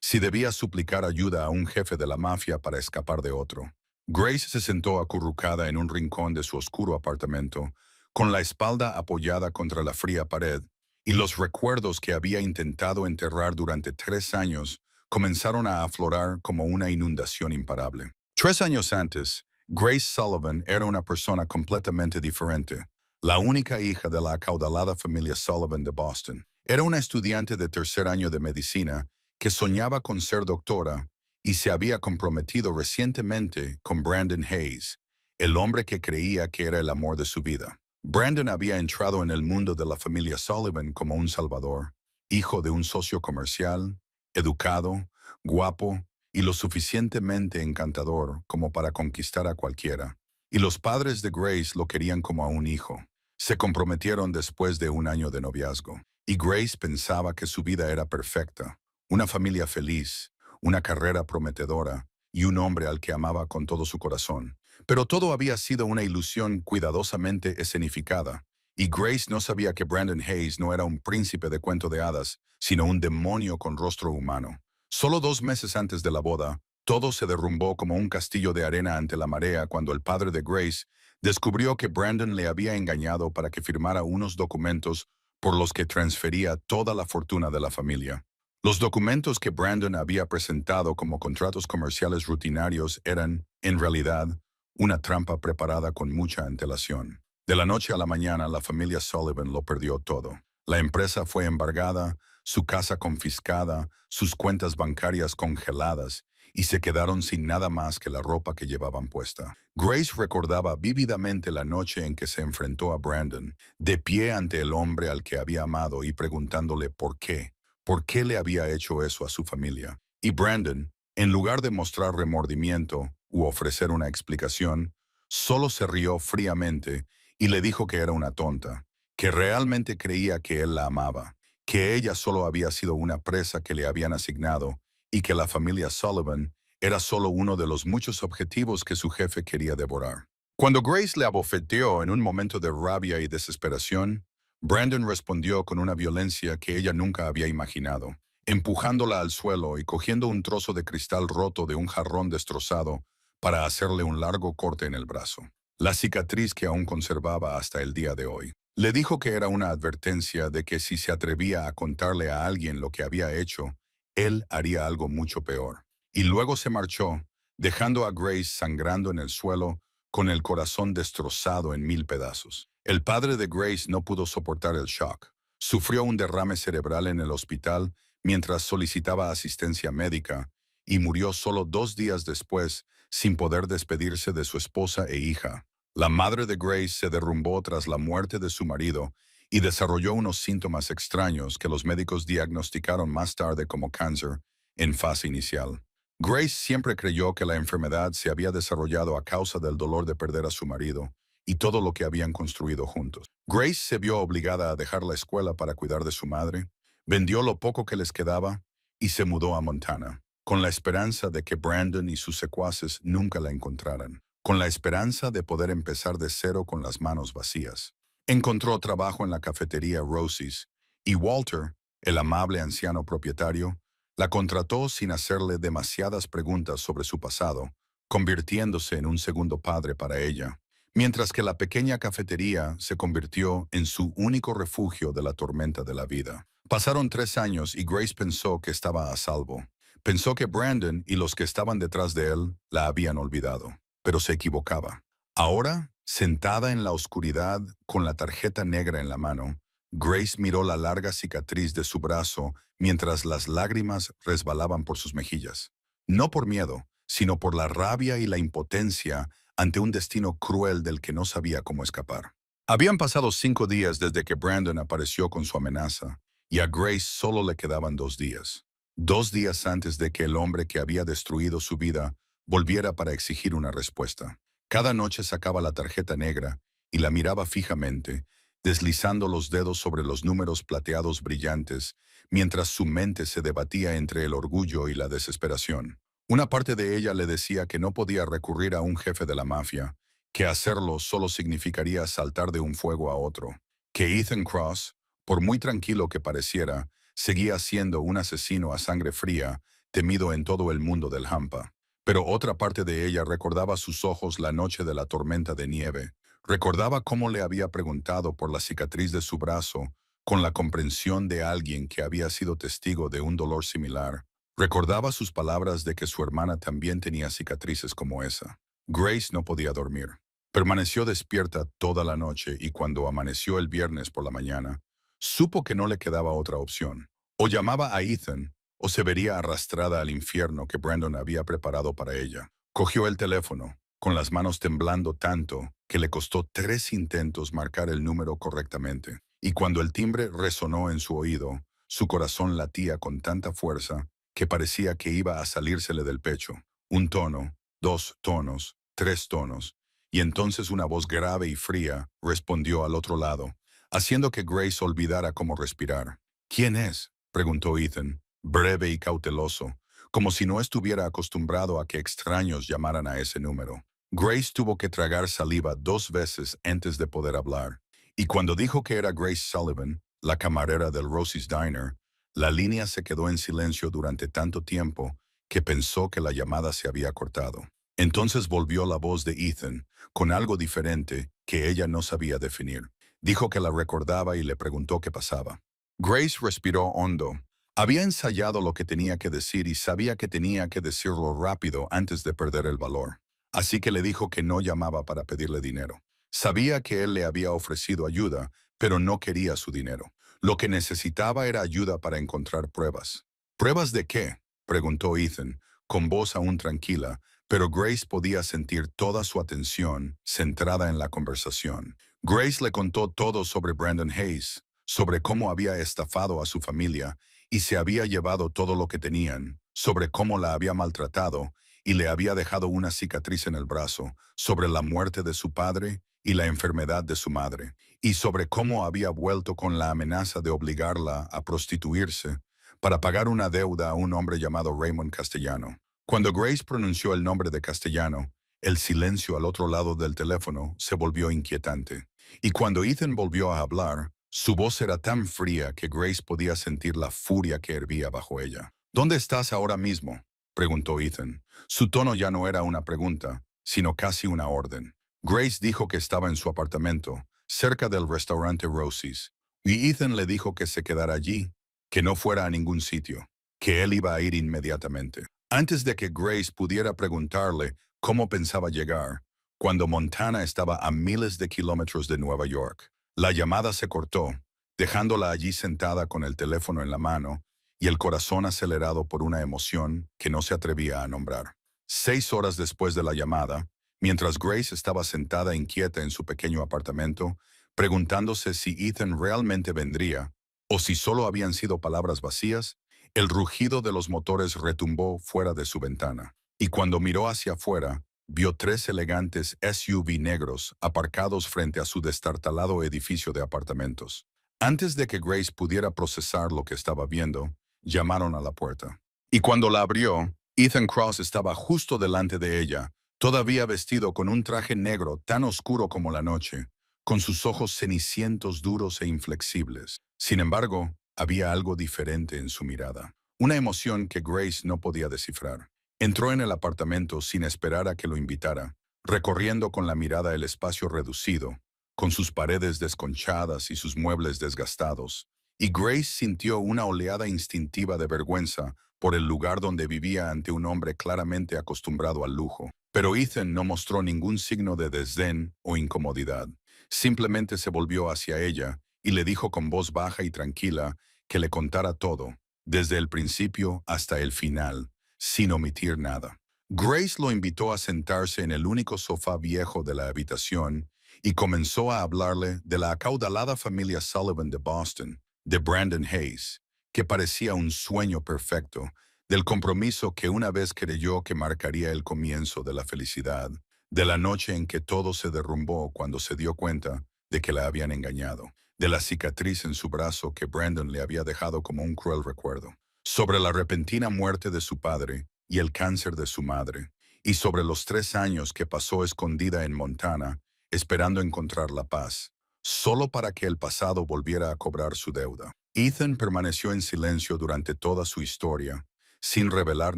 si debía suplicar ayuda a un jefe de la mafia para escapar de otro. Grace se sentó acurrucada en un rincón de su oscuro apartamento, con la espalda apoyada contra la fría pared, y los recuerdos que había intentado enterrar durante 3 años comenzaron a aflorar como una inundación imparable. 3 años antes, Grace Sullivan era una persona completamente diferente, la única hija de la acaudalada familia Sullivan de Boston. Era una estudiante de tercer año de medicina que soñaba con ser doctora y se había comprometido recientemente con Brandon Hayes, el hombre que creía que era el amor de su vida. Brandon había entrado en el mundo de la familia Sullivan como un salvador, hijo de un socio comercial, educado, guapo y lo suficientemente encantador como para conquistar a cualquiera. Y los padres de Grace lo querían como a un hijo. Se comprometieron después de un año de noviazgo, y Grace pensaba que su vida era perfecta, una familia feliz, una carrera prometedora y un hombre al que amaba con todo su corazón. Pero todo había sido una ilusión cuidadosamente escenificada, y Grace no sabía que Brandon Hayes no era un príncipe de cuento de hadas, sino un demonio con rostro humano. Solo 2 meses antes de la boda, todo se derrumbó como un castillo de arena ante la marea cuando el padre de Grace descubrió que Brandon le había engañado para que firmara unos documentos por los que transfería toda la fortuna de la familia. Los documentos que Brandon había presentado como contratos comerciales rutinarios eran, en realidad, una trampa preparada con mucha antelación. De la noche a la mañana, la familia Sullivan lo perdió todo. La empresa fue embargada, su casa confiscada, sus cuentas bancarias congeladas, y se quedaron sin nada más que la ropa que llevaban puesta. Grace recordaba vívidamente la noche en que se enfrentó a Brandon, de pie ante el hombre al que había amado y preguntándole por qué le había hecho eso a su familia. Y Brandon, en lugar de mostrar remordimiento u ofrecer una explicación, solo se rió fríamente y le dijo que era una tonta, que realmente creía que él la amaba, que ella solo había sido una presa que le habían asignado y que la familia Sullivan era solo uno de los muchos objetivos que su jefe quería devorar. Cuando Grace le abofeteó en un momento de rabia y desesperación, Brandon respondió con una violencia que ella nunca había imaginado, empujándola al suelo y cogiendo un trozo de cristal roto de un jarrón destrozado para hacerle un largo corte en el brazo, la cicatriz que aún conservaba hasta el día de hoy. Le dijo que era una advertencia de que si se atrevía a contarle a alguien lo que había hecho, él haría algo mucho peor. Y luego se marchó, dejando a Grace sangrando en el suelo, con el corazón destrozado en 1000 pedazos. El padre de Grace no pudo soportar el shock. Sufrió un derrame cerebral en el hospital mientras solicitaba asistencia médica y murió solo 2 días después sin poder despedirse de su esposa e hija. La madre de Grace se derrumbó tras la muerte de su marido y desarrolló unos síntomas extraños que los médicos diagnosticaron más tarde como cáncer en fase inicial. Grace siempre creyó que la enfermedad se había desarrollado a causa del dolor de perder a su marido y todo lo que habían construido juntos. Grace se vio obligada a dejar la escuela para cuidar de su madre, vendió lo poco que les quedaba y se mudó a Montana, con la esperanza de que Brandon y sus secuaces nunca la encontraran, con la esperanza de poder empezar de cero con las manos vacías. Encontró trabajo en la cafetería Rosie's y Walter, el amable anciano propietario, la contrató sin hacerle demasiadas preguntas sobre su pasado, convirtiéndose en un segundo padre para ella, mientras que la pequeña cafetería se convirtió en su único refugio de la tormenta de la vida. Pasaron 3 años y Grace pensó que estaba a salvo. Pensó que Brandon y los que estaban detrás de él la habían olvidado, pero se equivocaba. Ahora, sentada en la oscuridad con la tarjeta negra en la mano, Grace miró la larga cicatriz de su brazo mientras las lágrimas resbalaban por sus mejillas. No por miedo, sino por la rabia y la impotencia ante un destino cruel del que no sabía cómo escapar. Habían pasado 5 días desde que Brandon apareció con su amenaza, y a Grace solo le quedaban 2 días. 2 días antes de que el hombre que había destruido su vida volviera para exigir una respuesta. Cada noche sacaba la tarjeta negra y la miraba fijamente, deslizando los dedos sobre los números plateados brillantes, mientras su mente se debatía entre el orgullo y la desesperación. Una parte de ella le decía que no podía recurrir a un jefe de la mafia, que hacerlo solo significaría saltar de un fuego a otro, que Ethan Cross, por muy tranquilo que pareciera, seguía siendo un asesino a sangre fría, temido en todo el mundo del Hampa. Pero otra parte de ella recordaba sus ojos la noche de la tormenta de nieve, recordaba cómo le había preguntado por la cicatriz de su brazo, con la comprensión de alguien que había sido testigo de un dolor similar. Recordaba sus palabras de que su hermana también tenía cicatrices como esa. Grace no podía dormir. Permaneció despierta toda la noche y cuando amaneció el viernes por la mañana, supo que no le quedaba otra opción. O llamaba a Ethan o se vería arrastrada al infierno que Brandon había preparado para ella. Cogió el teléfono, con las manos temblando tanto que le costó 3 intentos marcar el número correctamente. Y cuando el timbre resonó en su oído, su corazón latía con tanta fuerza que parecía que iba a salírsele del pecho. Un tono, 2 tonos, 3 tonos, y entonces una voz grave y fría respondió al otro lado, haciendo que Grace olvidara cómo respirar. ¿Quién es?, preguntó Ethan, breve y cauteloso, como si no estuviera acostumbrado a que extraños llamaran a ese número. Grace tuvo que tragar saliva 2 veces antes de poder hablar, y cuando dijo que era Grace Sullivan, la camarera del Rosie's Diner, la línea se quedó en silencio durante tanto tiempo que pensó que la llamada se había cortado. Entonces volvió la voz de Ethan, con algo diferente que ella no sabía definir. Dijo que la recordaba y le preguntó qué pasaba. Grace respiró hondo. Había ensayado lo que tenía que decir y sabía que tenía que decirlo rápido antes de perder el valor. Así que le dijo que no llamaba para pedirle dinero. Sabía que él le había ofrecido ayuda, pero no quería su dinero. Lo que necesitaba era ayuda para encontrar pruebas. ¿Pruebas de qué?, preguntó Ethan, con voz aún tranquila, pero Grace podía sentir toda su atención centrada en la conversación. Grace le contó todo sobre Brandon Hayes, sobre cómo había estafado a su familia y se había llevado todo lo que tenían, sobre cómo la había maltratado y le había dejado una cicatriz en el brazo, sobre la muerte de su padre y la enfermedad de su madre, y sobre cómo había vuelto con la amenaza de obligarla a prostituirse para pagar una deuda a un hombre llamado Raymond Castellano. Cuando Grace pronunció el nombre de Castellano, el silencio al otro lado del teléfono se volvió inquietante. Y cuando Ethan volvió a hablar, su voz era tan fría que Grace podía sentir la furia que hervía bajo ella. ¿Dónde estás ahora mismo?, preguntó Ethan. Su tono ya no era una pregunta, sino casi una orden. Grace dijo que estaba en su apartamento, cerca del restaurante Rosie's, y Ethan le dijo que se quedara allí, que no fuera a ningún sitio, que él iba a ir inmediatamente. Antes de que Grace pudiera preguntarle cómo pensaba llegar, cuando Montana estaba a miles de kilómetros de Nueva York, la llamada se cortó, dejándola allí sentada con el teléfono en la mano y el corazón acelerado por una emoción que no se atrevía a nombrar. 6 horas después de la llamada, mientras Grace estaba sentada inquieta en su pequeño apartamento, preguntándose si Ethan realmente vendría o si solo habían sido palabras vacías, el rugido de los motores retumbó fuera de su ventana, y cuando miró hacia afuera, vio 3 elegantes SUV negros aparcados frente a su destartalado edificio de apartamentos. Antes de que Grace pudiera procesar lo que estaba viendo, llamaron a la puerta. Y cuando la abrió, Ethan Cross estaba justo delante de ella, todavía vestido con un traje negro tan oscuro como la noche, con sus ojos cenicientos duros e inflexibles. Sin embargo, había algo diferente en su mirada, una emoción que Grace no podía descifrar. Entró en el apartamento sin esperar a que lo invitara, recorriendo con la mirada el espacio reducido, con sus paredes desconchadas y sus muebles desgastados, y Grace sintió una oleada instintiva de vergüenza por el lugar donde vivía ante un hombre claramente acostumbrado al lujo. Pero Ethan no mostró ningún signo de desdén o incomodidad. Simplemente se volvió hacia ella y le dijo con voz baja y tranquila que le contara todo, desde el principio hasta el final, sin omitir nada. Grace lo invitó a sentarse en el único sofá viejo de la habitación y comenzó a hablarle de la acaudalada familia Sullivan de Boston, de Brandon Hayes, que parecía un sueño perfecto, del compromiso que una vez creyó que marcaría el comienzo de la felicidad, de la noche en que todo se derrumbó cuando se dio cuenta de que la habían engañado, de la cicatriz en su brazo que Brandon le había dejado como un cruel recuerdo, sobre la repentina muerte de su padre y el cáncer de su madre, y sobre los 3 años que pasó escondida en Montana, esperando encontrar la paz, solo para que el pasado volviera a cobrar su deuda. Ethan permaneció en silencio durante toda su historia, sin revelar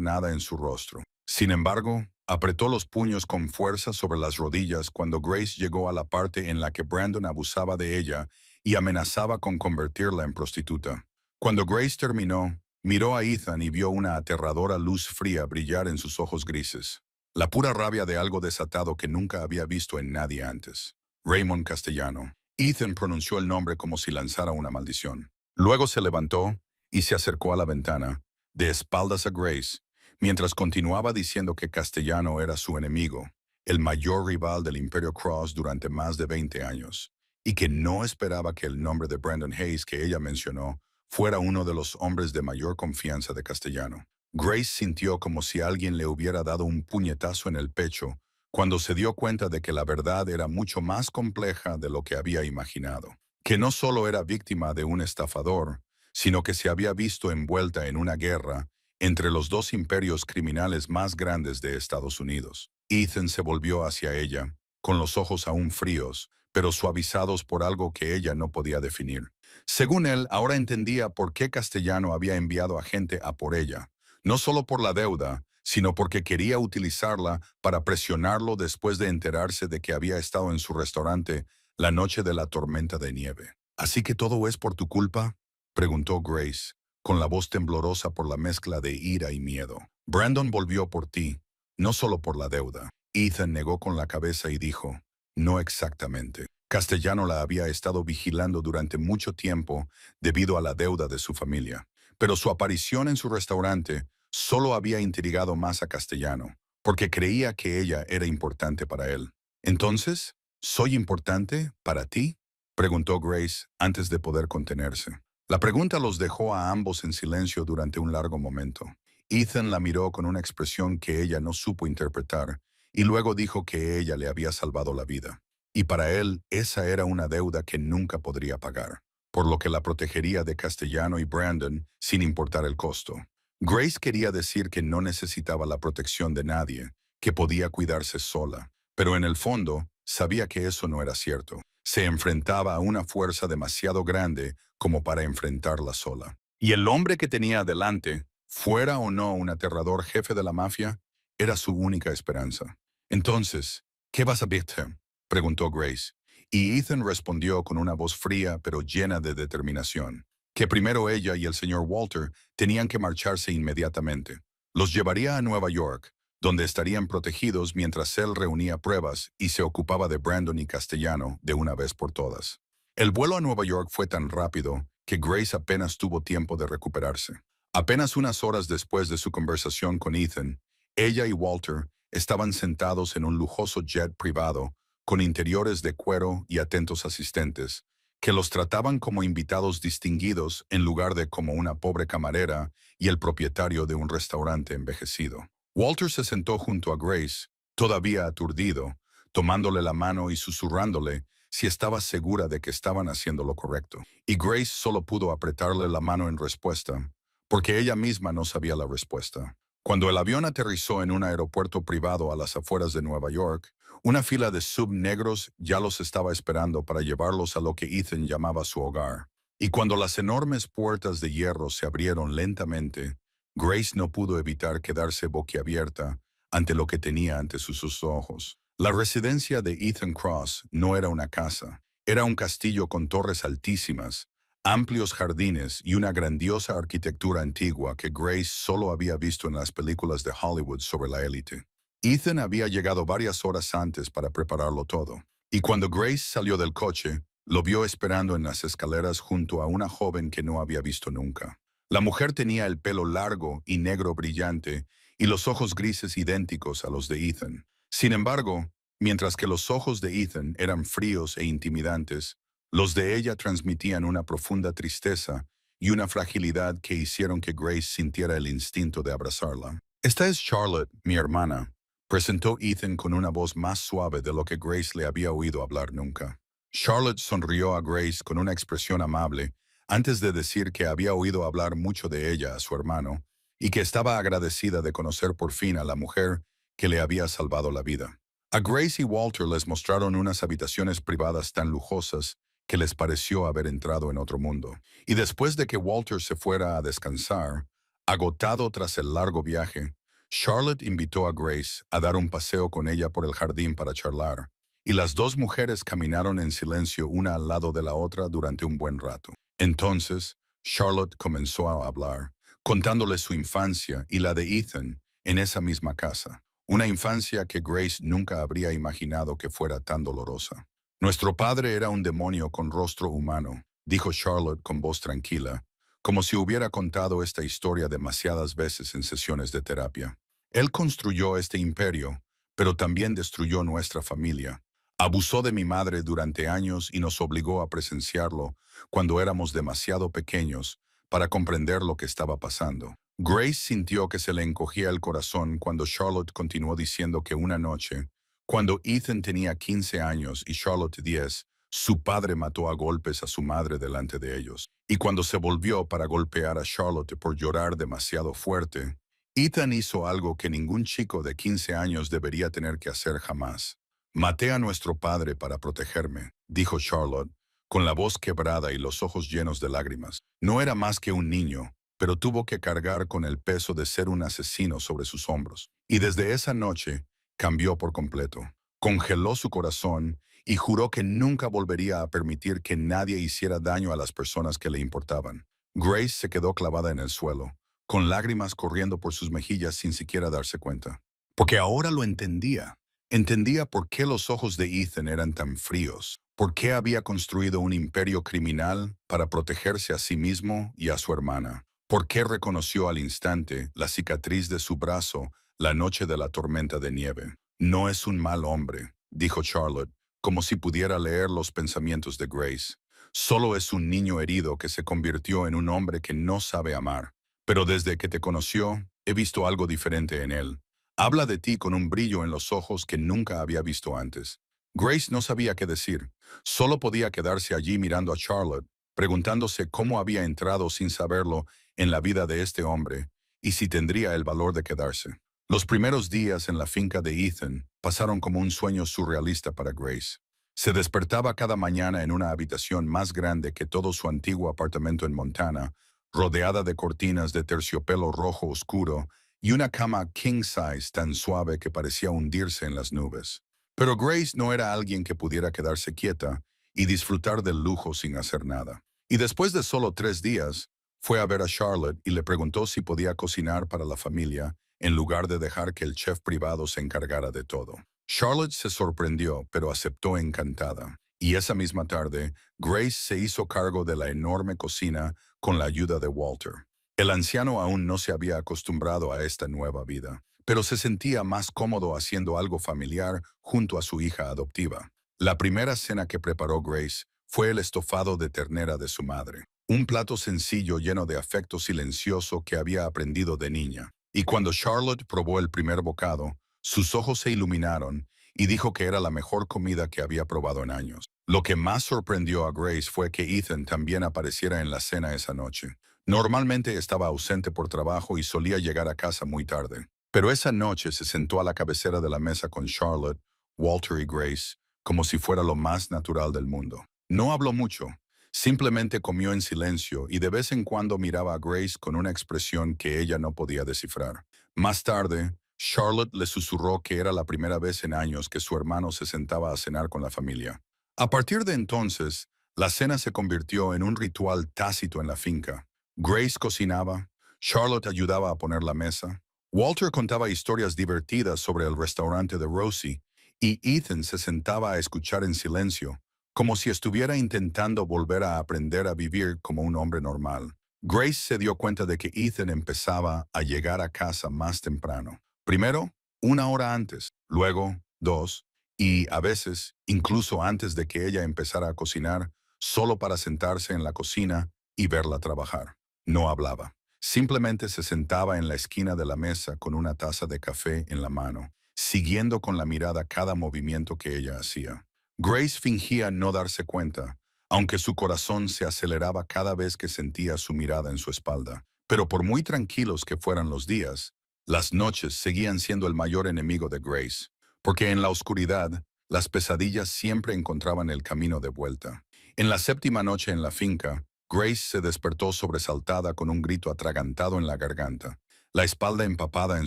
nada en su rostro. Sin embargo, apretó los puños con fuerza sobre las rodillas cuando Grace llegó a la parte en la que Brandon abusaba de ella y amenazaba con convertirla en prostituta. Cuando Grace terminó, miró a Ethan y vio una aterradora luz fría brillar en sus ojos grises. La pura rabia de algo desatado que nunca había visto en nadie antes. Raymond Castellano. Ethan pronunció el nombre como si lanzara una maldición. Luego se levantó y se acercó a la ventana, de espaldas a Grace, mientras continuaba diciendo que Castellano era su enemigo, el mayor rival del Imperio Cross durante más de 20 años, y que no esperaba que el nombre de Brandon Hayes que ella mencionó fuera uno de los hombres de mayor confianza de Castellano. Grace sintió como si alguien le hubiera dado un puñetazo en el pecho cuando se dio cuenta de que la verdad era mucho más compleja de lo que había imaginado, que no solo era víctima de un estafador, sino que se había visto envuelta en una guerra entre los dos imperios criminales más grandes de Estados Unidos. Ethan se volvió hacia ella, con los ojos aún fríos, pero suavizados por algo que ella no podía definir. Según él, ahora entendía por qué Castellano había enviado a gente a por ella, no solo por la deuda, sino porque quería utilizarla para presionarlo después de enterarse de que había estado en su restaurante la noche de la tormenta de nieve. ¿Así que todo es por tu culpa?, preguntó Grace, con la voz temblorosa por la mezcla de ira y miedo. Brandon volvió por ti, no solo por la deuda. Ethan negó con la cabeza y dijo, no exactamente. Castellano la había estado vigilando durante mucho tiempo debido a la deuda de su familia, pero su aparición en su restaurante solo había intrigado más a Castellano, porque creía que ella era importante para él. Entonces, ¿soy importante para ti?, preguntó Grace antes de poder contenerse. La pregunta los dejó a ambos en silencio durante un largo momento. Ethan la miró con una expresión que ella no supo interpretar, y luego dijo que ella le había salvado la vida. Y para él, esa era una deuda que nunca podría pagar, por lo que la protegería de Castellano y Brandon sin importar el costo. Grace quería decir que no necesitaba la protección de nadie, que podía cuidarse sola, pero en el fondo sabía que eso no era cierto. Se enfrentaba a una fuerza demasiado grande como para enfrentarla sola. Y el hombre que tenía delante, fuera o no un aterrador jefe de la mafia, era su única esperanza. Entonces, ¿qué vas a hacer?, preguntó Grace, y Ethan respondió con una voz fría pero llena de determinación, que primero ella y el señor Walter tenían que marcharse inmediatamente. Los llevaría a Nueva York, donde estarían protegidos mientras él reunía pruebas y se ocupaba de Brandon y Castellano de una vez por todas. El vuelo a Nueva York fue tan rápido que Grace apenas tuvo tiempo de recuperarse. Apenas unas horas después de su conversación con Ethan, ella y Walter estaban sentados en un lujoso jet privado con interiores de cuero y atentos asistentes, que los trataban como invitados distinguidos en lugar de como una pobre camarera y el propietario de un restaurante envejecido. Walter se sentó junto a Grace, todavía aturdido, tomándole la mano y susurrándole si estaba segura de que estaban haciendo lo correcto. Y Grace solo pudo apretarle la mano en respuesta, porque ella misma no sabía la respuesta. Cuando el avión aterrizó en un aeropuerto privado a las afueras de Nueva York, una fila de subnegros ya los estaba esperando para llevarlos a lo que Ethan llamaba su hogar. Y cuando las enormes puertas de hierro se abrieron lentamente, Grace no pudo evitar quedarse boquiabierta ante lo que tenía ante sus ojos. La residencia de Ethan Cross no era una casa, era un castillo con torres altísimas, amplios jardines y una grandiosa arquitectura antigua que Grace solo había visto en las películas de Hollywood sobre la élite. Ethan había llegado varias horas antes para prepararlo todo, y cuando Grace salió del coche, lo vio esperando en las escaleras junto a una joven que no había visto nunca. La mujer tenía el pelo largo y negro brillante y los ojos grises idénticos a los de Ethan. Sin embargo, mientras que los ojos de Ethan eran fríos e intimidantes, los de ella transmitían una profunda tristeza y una fragilidad que hicieron que Grace sintiera el instinto de abrazarla. «Esta es Charlotte, mi hermana», presentó Ethan con una voz más suave de lo que Grace le había oído hablar nunca. Charlotte sonrió a Grace con una expresión amable antes de decir que había oído hablar mucho de ella a su hermano y que estaba agradecida de conocer por fin a la mujer que le había salvado la vida. A Grace y Walter les mostraron unas habitaciones privadas tan lujosas que les pareció haber entrado en otro mundo. Y después de que Walter se fuera a descansar, agotado tras el largo viaje, Charlotte invitó a Grace a dar un paseo con ella por el jardín para charlar, y las dos mujeres caminaron en silencio una al lado de la otra durante un buen rato. Entonces, Charlotte comenzó a hablar, contándole su infancia y la de Ethan en esa misma casa. Una infancia que Grace nunca habría imaginado que fuera tan dolorosa. Nuestro padre era un demonio con rostro humano, dijo Charlotte con voz tranquila, como si hubiera contado esta historia demasiadas veces en sesiones de terapia. Él construyó este imperio, pero también destruyó nuestra familia. Abusó de mi madre durante años y nos obligó a presenciarlo cuando éramos demasiado pequeños para comprender lo que estaba pasando. Grace sintió que se le encogía el corazón cuando Charlotte continuó diciendo que una noche, cuando Ethan tenía 15 años y Charlotte 10, su padre mató a golpes a su madre delante de ellos. Y cuando se volvió para golpear a Charlotte por llorar demasiado fuerte, Ethan hizo algo que ningún chico de 15 años debería tener que hacer jamás. Maté a nuestro padre para protegerme, dijo Charlotte, con la voz quebrada y los ojos llenos de lágrimas. No era más que un niño, pero tuvo que cargar con el peso de ser un asesino sobre sus hombros. Y desde esa noche, cambió por completo. Congeló su corazón y juró que nunca volvería a permitir que nadie hiciera daño a las personas que le importaban. Grace se quedó clavada en el suelo, con lágrimas corriendo por sus mejillas sin siquiera darse cuenta. Porque ahora lo entendía. Entendía por qué los ojos de Ethan eran tan fríos, por qué había construido un imperio criminal para protegerse a sí mismo y a su hermana, por qué reconoció al instante la cicatriz de su brazo la noche de la tormenta de nieve. No es un mal hombre, dijo Charlotte, como si pudiera leer los pensamientos de Grace. Solo es un niño herido que se convirtió en un hombre que no sabe amar. Pero desde que te conoció, he visto algo diferente en él. Habla de ti con un brillo en los ojos que nunca había visto antes. Grace no sabía qué decir. Solo podía quedarse allí mirando a Charlotte, preguntándose cómo había entrado sin saberlo en la vida de este hombre y si tendría el valor de quedarse. Los primeros días en la finca de Ethan pasaron como un sueño surrealista para Grace. Se despertaba cada mañana en una habitación más grande que todo su antiguo apartamento en Montana, rodeada de cortinas de terciopelo rojo oscuro y una cama king size tan suave que parecía hundirse en las nubes. Pero Grace no era alguien que pudiera quedarse quieta y disfrutar del lujo sin hacer nada. Y después de solo 3 días, fue a ver a Charlotte y le preguntó si podía cocinar para la familia en lugar de dejar que el chef privado se encargara de todo. Charlotte se sorprendió, pero aceptó encantada. Y esa misma tarde, Grace se hizo cargo de la enorme cocina con la ayuda de Walter. El anciano aún no se había acostumbrado a esta nueva vida, pero se sentía más cómodo haciendo algo familiar junto a su hija adoptiva. La primera cena que preparó Grace fue el estofado de ternera de su madre, un plato sencillo lleno de afecto silencioso que había aprendido de niña. Y cuando Charlotte probó el primer bocado, sus ojos se iluminaron y dijo que era la mejor comida que había probado en años. Lo que más sorprendió a Grace fue que Ethan también apareciera en la cena esa noche. Normalmente estaba ausente por trabajo y solía llegar a casa muy tarde. Pero esa noche se sentó a la cabecera de la mesa con Charlotte, Walter y Grace, como si fuera lo más natural del mundo. No habló mucho, simplemente comió en silencio y de vez en cuando miraba a Grace con una expresión que ella no podía descifrar. Más tarde, Charlotte le susurró que era la primera vez en años que su hermano se sentaba a cenar con la familia. A partir de entonces, la cena se convirtió en un ritual tácito en la finca. Grace cocinaba, Charlotte ayudaba a poner la mesa, Walter contaba historias divertidas sobre el restaurante de Rosie, y Ethan se sentaba a escuchar en silencio, como si estuviera intentando volver a aprender a vivir como un hombre normal. Grace se dio cuenta de que Ethan empezaba a llegar a casa más temprano. Primero, 1 hora antes, luego, 2, y a veces, incluso antes de que ella empezara a cocinar, solo para sentarse en la cocina y verla trabajar. No hablaba. Simplemente se sentaba en la esquina de la mesa con una taza de café en la mano, siguiendo con la mirada cada movimiento que ella hacía. Grace fingía no darse cuenta, aunque su corazón se aceleraba cada vez que sentía su mirada en su espalda. Pero por muy tranquilos que fueran los días, Las noches seguían siendo el mayor enemigo de Grace, porque en la oscuridad, las pesadillas siempre encontraban el camino de vuelta. En la séptima noche en la finca, Grace se despertó sobresaltada con un grito atragantado en la garganta, la espalda empapada en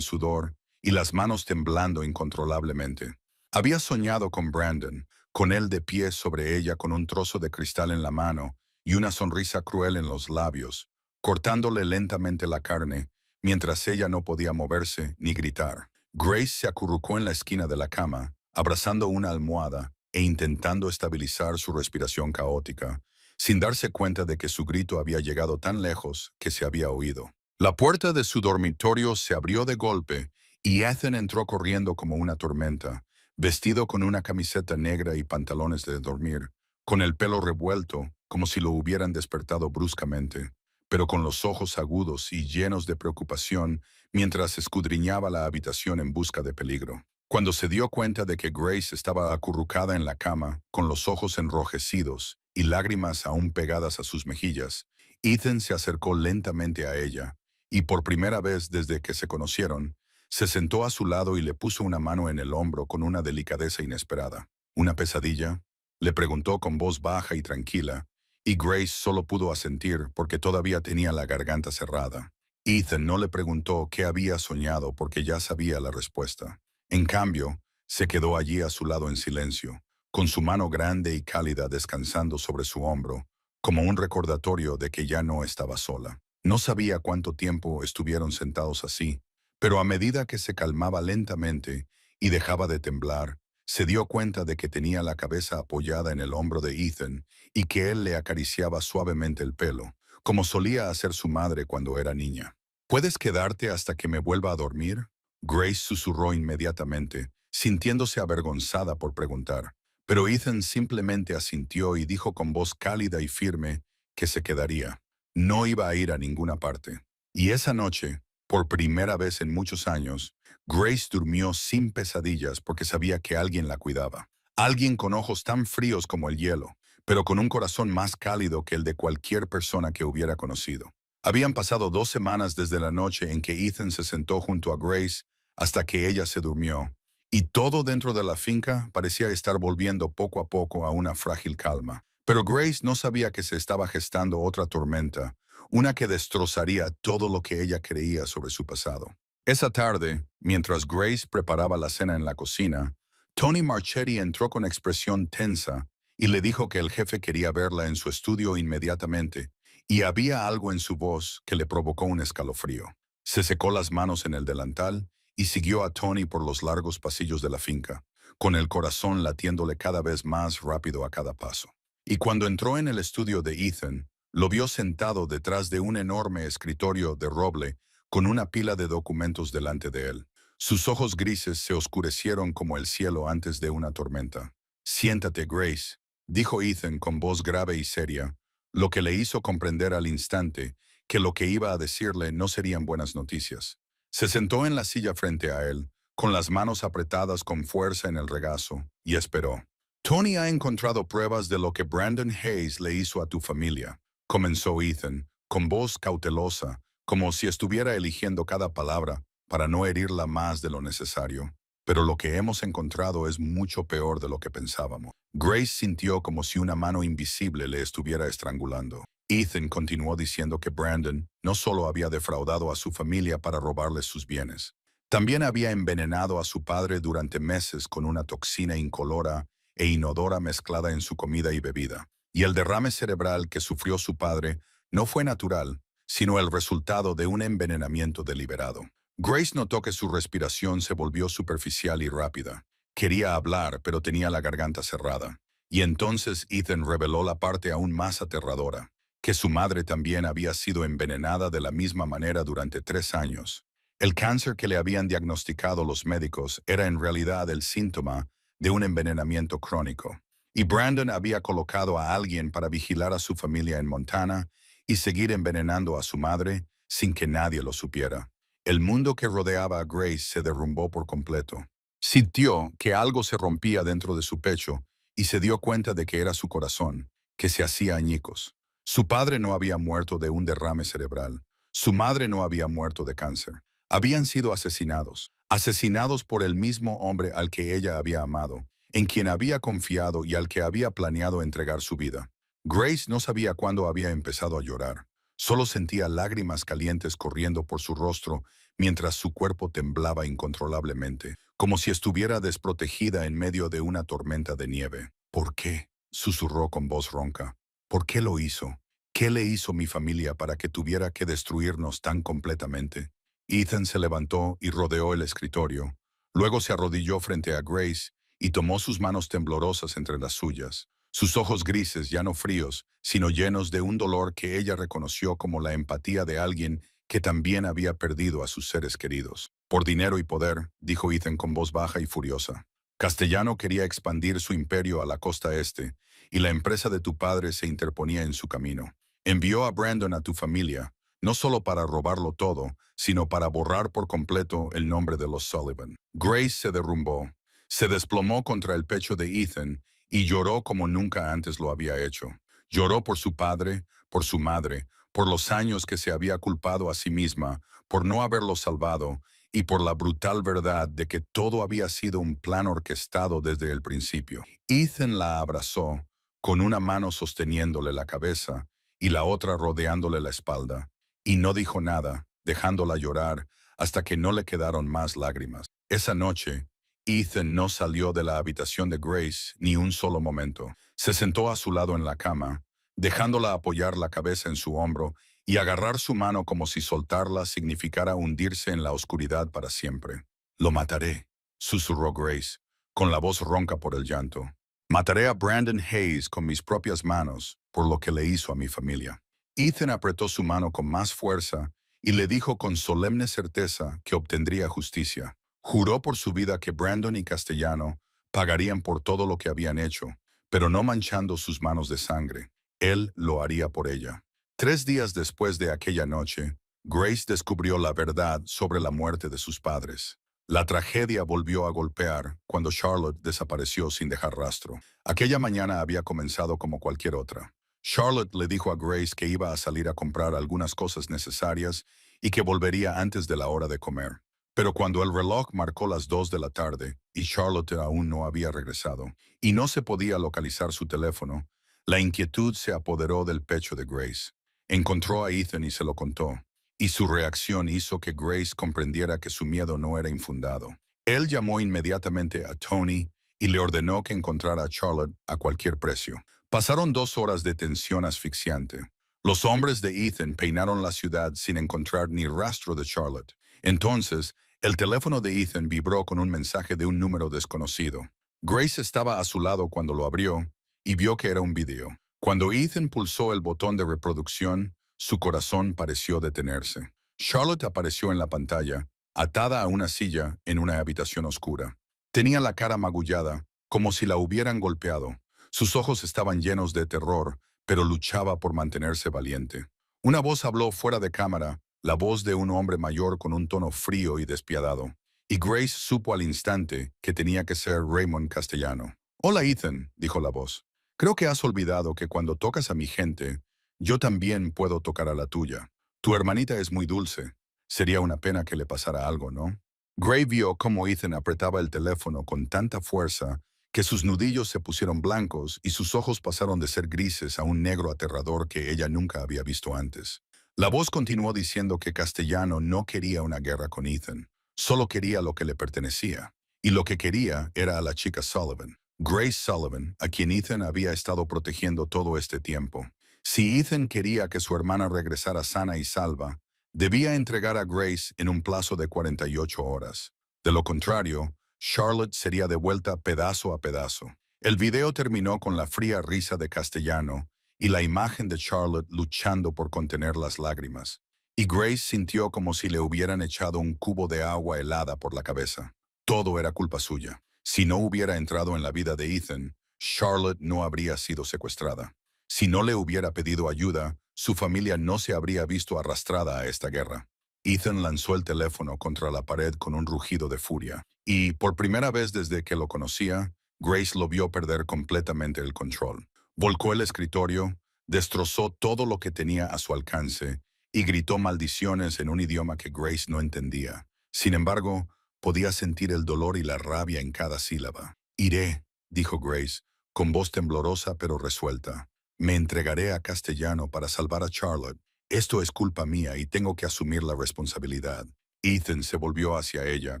sudor y las manos temblando incontrolablemente. Había soñado con Brandon, con él de pie sobre ella con un trozo de cristal en la mano y una sonrisa cruel en los labios, cortándole lentamente la carne, mientras ella no podía moverse ni gritar. Grace se acurrucó en la esquina de la cama, abrazando una almohada e intentando estabilizar su respiración caótica, sin darse cuenta de que su grito había llegado tan lejos que se había oído. La puerta de su dormitorio se abrió de golpe y Ethan entró corriendo como una tormenta, vestido con una camiseta negra y pantalones de dormir, con el pelo revuelto como si lo hubieran despertado bruscamente, pero con los ojos agudos y llenos de preocupación mientras escudriñaba la habitación en busca de peligro. Cuando se dio cuenta de que Grace estaba acurrucada en la cama, con los ojos enrojecidos y lágrimas aún pegadas a sus mejillas, Ethan se acercó lentamente a ella, y por primera vez desde que se conocieron, se sentó a su lado y le puso una mano en el hombro con una delicadeza inesperada. ¿Una pesadilla?, le preguntó con voz baja y tranquila, y Grace solo pudo asentir porque todavía tenía la garganta cerrada. Ethan no le preguntó qué había soñado porque ya sabía la respuesta. En cambio, se quedó allí a su lado en silencio, con su mano grande y cálida descansando sobre su hombro, como un recordatorio de que ya no estaba sola. No sabía cuánto tiempo estuvieron sentados así, pero a medida que se calmaba lentamente y dejaba de temblar, se dio cuenta de que tenía la cabeza apoyada en el hombro de Ethan y que él le acariciaba suavemente el pelo, como solía hacer su madre cuando era niña. ¿Puedes quedarte hasta que me vuelva a dormir?, Grace susurró inmediatamente, sintiéndose avergonzada por preguntar. Pero Ethan simplemente asintió y dijo con voz cálida y firme que se quedaría. No iba a ir a ninguna parte. Y esa noche, por primera vez en muchos años, Grace durmió sin pesadillas porque sabía que alguien la cuidaba. Alguien con ojos tan fríos como el hielo, pero con un corazón más cálido que el de cualquier persona que hubiera conocido. Habían pasado 2 semanas desde la noche en que Ethan se sentó junto a Grace hasta que ella se durmió, y todo dentro de la finca parecía estar volviendo poco a poco a una frágil calma. Pero Grace no sabía que se estaba gestando otra tormenta, una que destrozaría todo lo que ella creía sobre su pasado. Esa tarde, mientras Grace preparaba la cena en la cocina, Tony Marchetti entró con expresión tensa y le dijo que el jefe quería verla en su estudio inmediatamente, y había algo en su voz que le provocó un escalofrío. Se secó las manos en el delantal y siguió a Tony por los largos pasillos de la finca, con el corazón latiéndole cada vez más rápido a cada paso. Y cuando entró en el estudio de Ethan, lo vio sentado detrás de un enorme escritorio de roble con una pila de documentos delante de él. Sus ojos grises se oscurecieron como el cielo antes de una tormenta. «Siéntate, Grace», dijo Ethan con voz grave y seria, lo que le hizo comprender al instante que lo que iba a decirle no serían buenas noticias. Se sentó en la silla frente a él, con las manos apretadas con fuerza en el regazo, y esperó. «Tony ha encontrado pruebas de lo que Brandon Hayes le hizo a tu familia», comenzó Ethan, con voz cautelosa, como si estuviera eligiendo cada palabra para no herirla más de lo necesario. «Pero lo que hemos encontrado es mucho peor de lo que pensábamos». Grace sintió como si una mano invisible le estuviera estrangulando. Ethan continuó diciendo que Brandon no solo había defraudado a su familia para robarles sus bienes, también había envenenado a su padre durante meses con una toxina incolora e inodora mezclada en su comida y bebida. Y el derrame cerebral que sufrió su padre no fue natural, sino el resultado de un envenenamiento deliberado. Grace notó que su respiración se volvió superficial y rápida. Quería hablar, pero tenía la garganta cerrada. Y entonces Ethan reveló la parte aún más aterradora, que su madre también había sido envenenada de la misma manera durante 3 años. El cáncer que le habían diagnosticado los médicos era en realidad el síntoma de un envenenamiento crónico. Y Brandon había colocado a alguien para vigilar a su familia en Montana y seguir envenenando a su madre sin que nadie lo supiera. El mundo que rodeaba a Grace se derrumbó por completo. Sintió que algo se rompía dentro de su pecho y se dio cuenta de que era su corazón, que se hacía añicos. Su padre no había muerto de un derrame cerebral. Su madre no había muerto de cáncer. Habían sido asesinados por el mismo hombre al que ella había amado, en quien había confiado y al que había planeado entregar su vida. Grace no sabía cuándo había empezado a llorar. Solo sentía lágrimas calientes corriendo por su rostro mientras su cuerpo temblaba incontrolablemente, como si estuviera desprotegida en medio de una tormenta de nieve. ¿Por qué?, susurró con voz ronca. ¿Por qué lo hizo? ¿Qué le hizo mi familia para que tuviera que destruirnos tan completamente? Ethan se levantó y rodeó el escritorio. Luego se arrodilló frente a Grace y tomó sus manos temblorosas entre las suyas. Sus ojos grises, ya no fríos, sino llenos de un dolor que ella reconoció como la empatía de alguien que también había perdido a sus seres queridos. Por dinero y poder, dijo Ethan con voz baja y furiosa. Castellano quería expandir su imperio a la costa este, y la empresa de tu padre se interponía en su camino. Envió a Brandon a tu familia, no solo para robarlo todo, sino para borrar por completo el nombre de los Sullivan. Grace se derrumbó, se desplomó contra el pecho de Ethan y lloró como nunca antes lo había hecho. Lloró por su padre, por su madre, por los años que se había culpado a sí misma, por no haberlo salvado, y por la brutal verdad de que todo había sido un plan orquestado desde el principio. Ethan la abrazó, con una mano sosteniéndole la cabeza y la otra rodeándole la espalda, y no dijo nada, dejándola llorar hasta que no le quedaron más lágrimas. Esa noche, Ethan no salió de la habitación de Grace ni un solo momento. Se sentó a su lado en la cama, dejándola apoyar la cabeza en su hombro y agarrar su mano como si soltarla significara hundirse en la oscuridad para siempre. Lo mataré, susurró Grace, con la voz ronca por el llanto. Mataré a Brandon Hayes con mis propias manos por lo que le hizo a mi familia. Ethan apretó su mano con más fuerza y le dijo con solemne certeza que obtendría justicia. Juró por su vida que Brandon y Castellano pagarían por todo lo que habían hecho, pero no manchando sus manos de sangre. Él lo haría por ella. 3 días después de aquella noche, Grace descubrió la verdad sobre la muerte de sus padres. La tragedia volvió a golpear cuando Charlotte desapareció sin dejar rastro. Aquella mañana había comenzado como cualquier otra. Charlotte le dijo a Grace que iba a salir a comprar algunas cosas necesarias y que volvería antes de la hora de comer. Pero cuando el reloj marcó las 2 de la tarde y Charlotte aún no había regresado, y no se podía localizar su teléfono, la inquietud se apoderó del pecho de Grace. Encontró a Ethan y se lo contó, y su reacción hizo que Grace comprendiera que su miedo no era infundado. Él llamó inmediatamente a Tony y le ordenó que encontrara a Charlotte a cualquier precio. Pasaron 2 horas de tensión asfixiante. Los hombres de Ethan peinaron la ciudad sin encontrar ni rastro de Charlotte. Entonces, el teléfono de Ethan vibró con un mensaje de un número desconocido. Grace estaba a su lado cuando lo abrió y vio que era un video. Cuando Ethan pulsó el botón de reproducción, su corazón pareció detenerse. Charlotte apareció en la pantalla, atada a una silla en una habitación oscura. Tenía la cara magullada, como si la hubieran golpeado. Sus ojos estaban llenos de terror, pero luchaba por mantenerse valiente. Una voz habló fuera de cámara, la voz de un hombre mayor con un tono frío y despiadado. Y Grace supo al instante que tenía que ser Raymond Castellano. «Hola, Ethan», dijo la voz. «Creo que has olvidado que cuando tocas a mi gente, yo también puedo tocar a la tuya. Tu hermanita es muy dulce. Sería una pena que le pasara algo, ¿no?» Gray vio cómo Ethan apretaba el teléfono con tanta fuerza que sus nudillos se pusieron blancos y sus ojos pasaron de ser grises a un negro aterrador que ella nunca había visto antes. La voz continuó diciendo que Castellano no quería una guerra con Ethan, solo quería lo que le pertenecía, y lo que quería era a la chica Sullivan, Grace Sullivan, a quien Ethan había estado protegiendo todo este tiempo. Si Ethan quería que su hermana regresara sana y salva, debía entregar a Grace en un plazo de 48 horas. De lo contrario, Charlotte sería devuelta pedazo a pedazo. El video terminó con la fría risa de Castellano y la imagen de Charlotte luchando por contener las lágrimas. Y Grace sintió como si le hubieran echado un cubo de agua helada por la cabeza. Todo era culpa suya. Si no hubiera entrado en la vida de Ethan, Charlotte no habría sido secuestrada. Si no le hubiera pedido ayuda, su familia no se habría visto arrastrada a esta guerra. Ethan lanzó el teléfono contra la pared con un rugido de furia, y, por primera vez desde que lo conocía, Grace lo vio perder completamente el control. Volcó el escritorio, destrozó todo lo que tenía a su alcance, y gritó maldiciones en un idioma que Grace no entendía. Sin embargo, podía sentir el dolor y la rabia en cada sílaba. Iré, dijo Grace, con voz temblorosa pero resuelta. Me entregaré a Castellano para salvar a Charlotte. Esto es culpa mía y tengo que asumir la responsabilidad. Ethan se volvió hacia ella,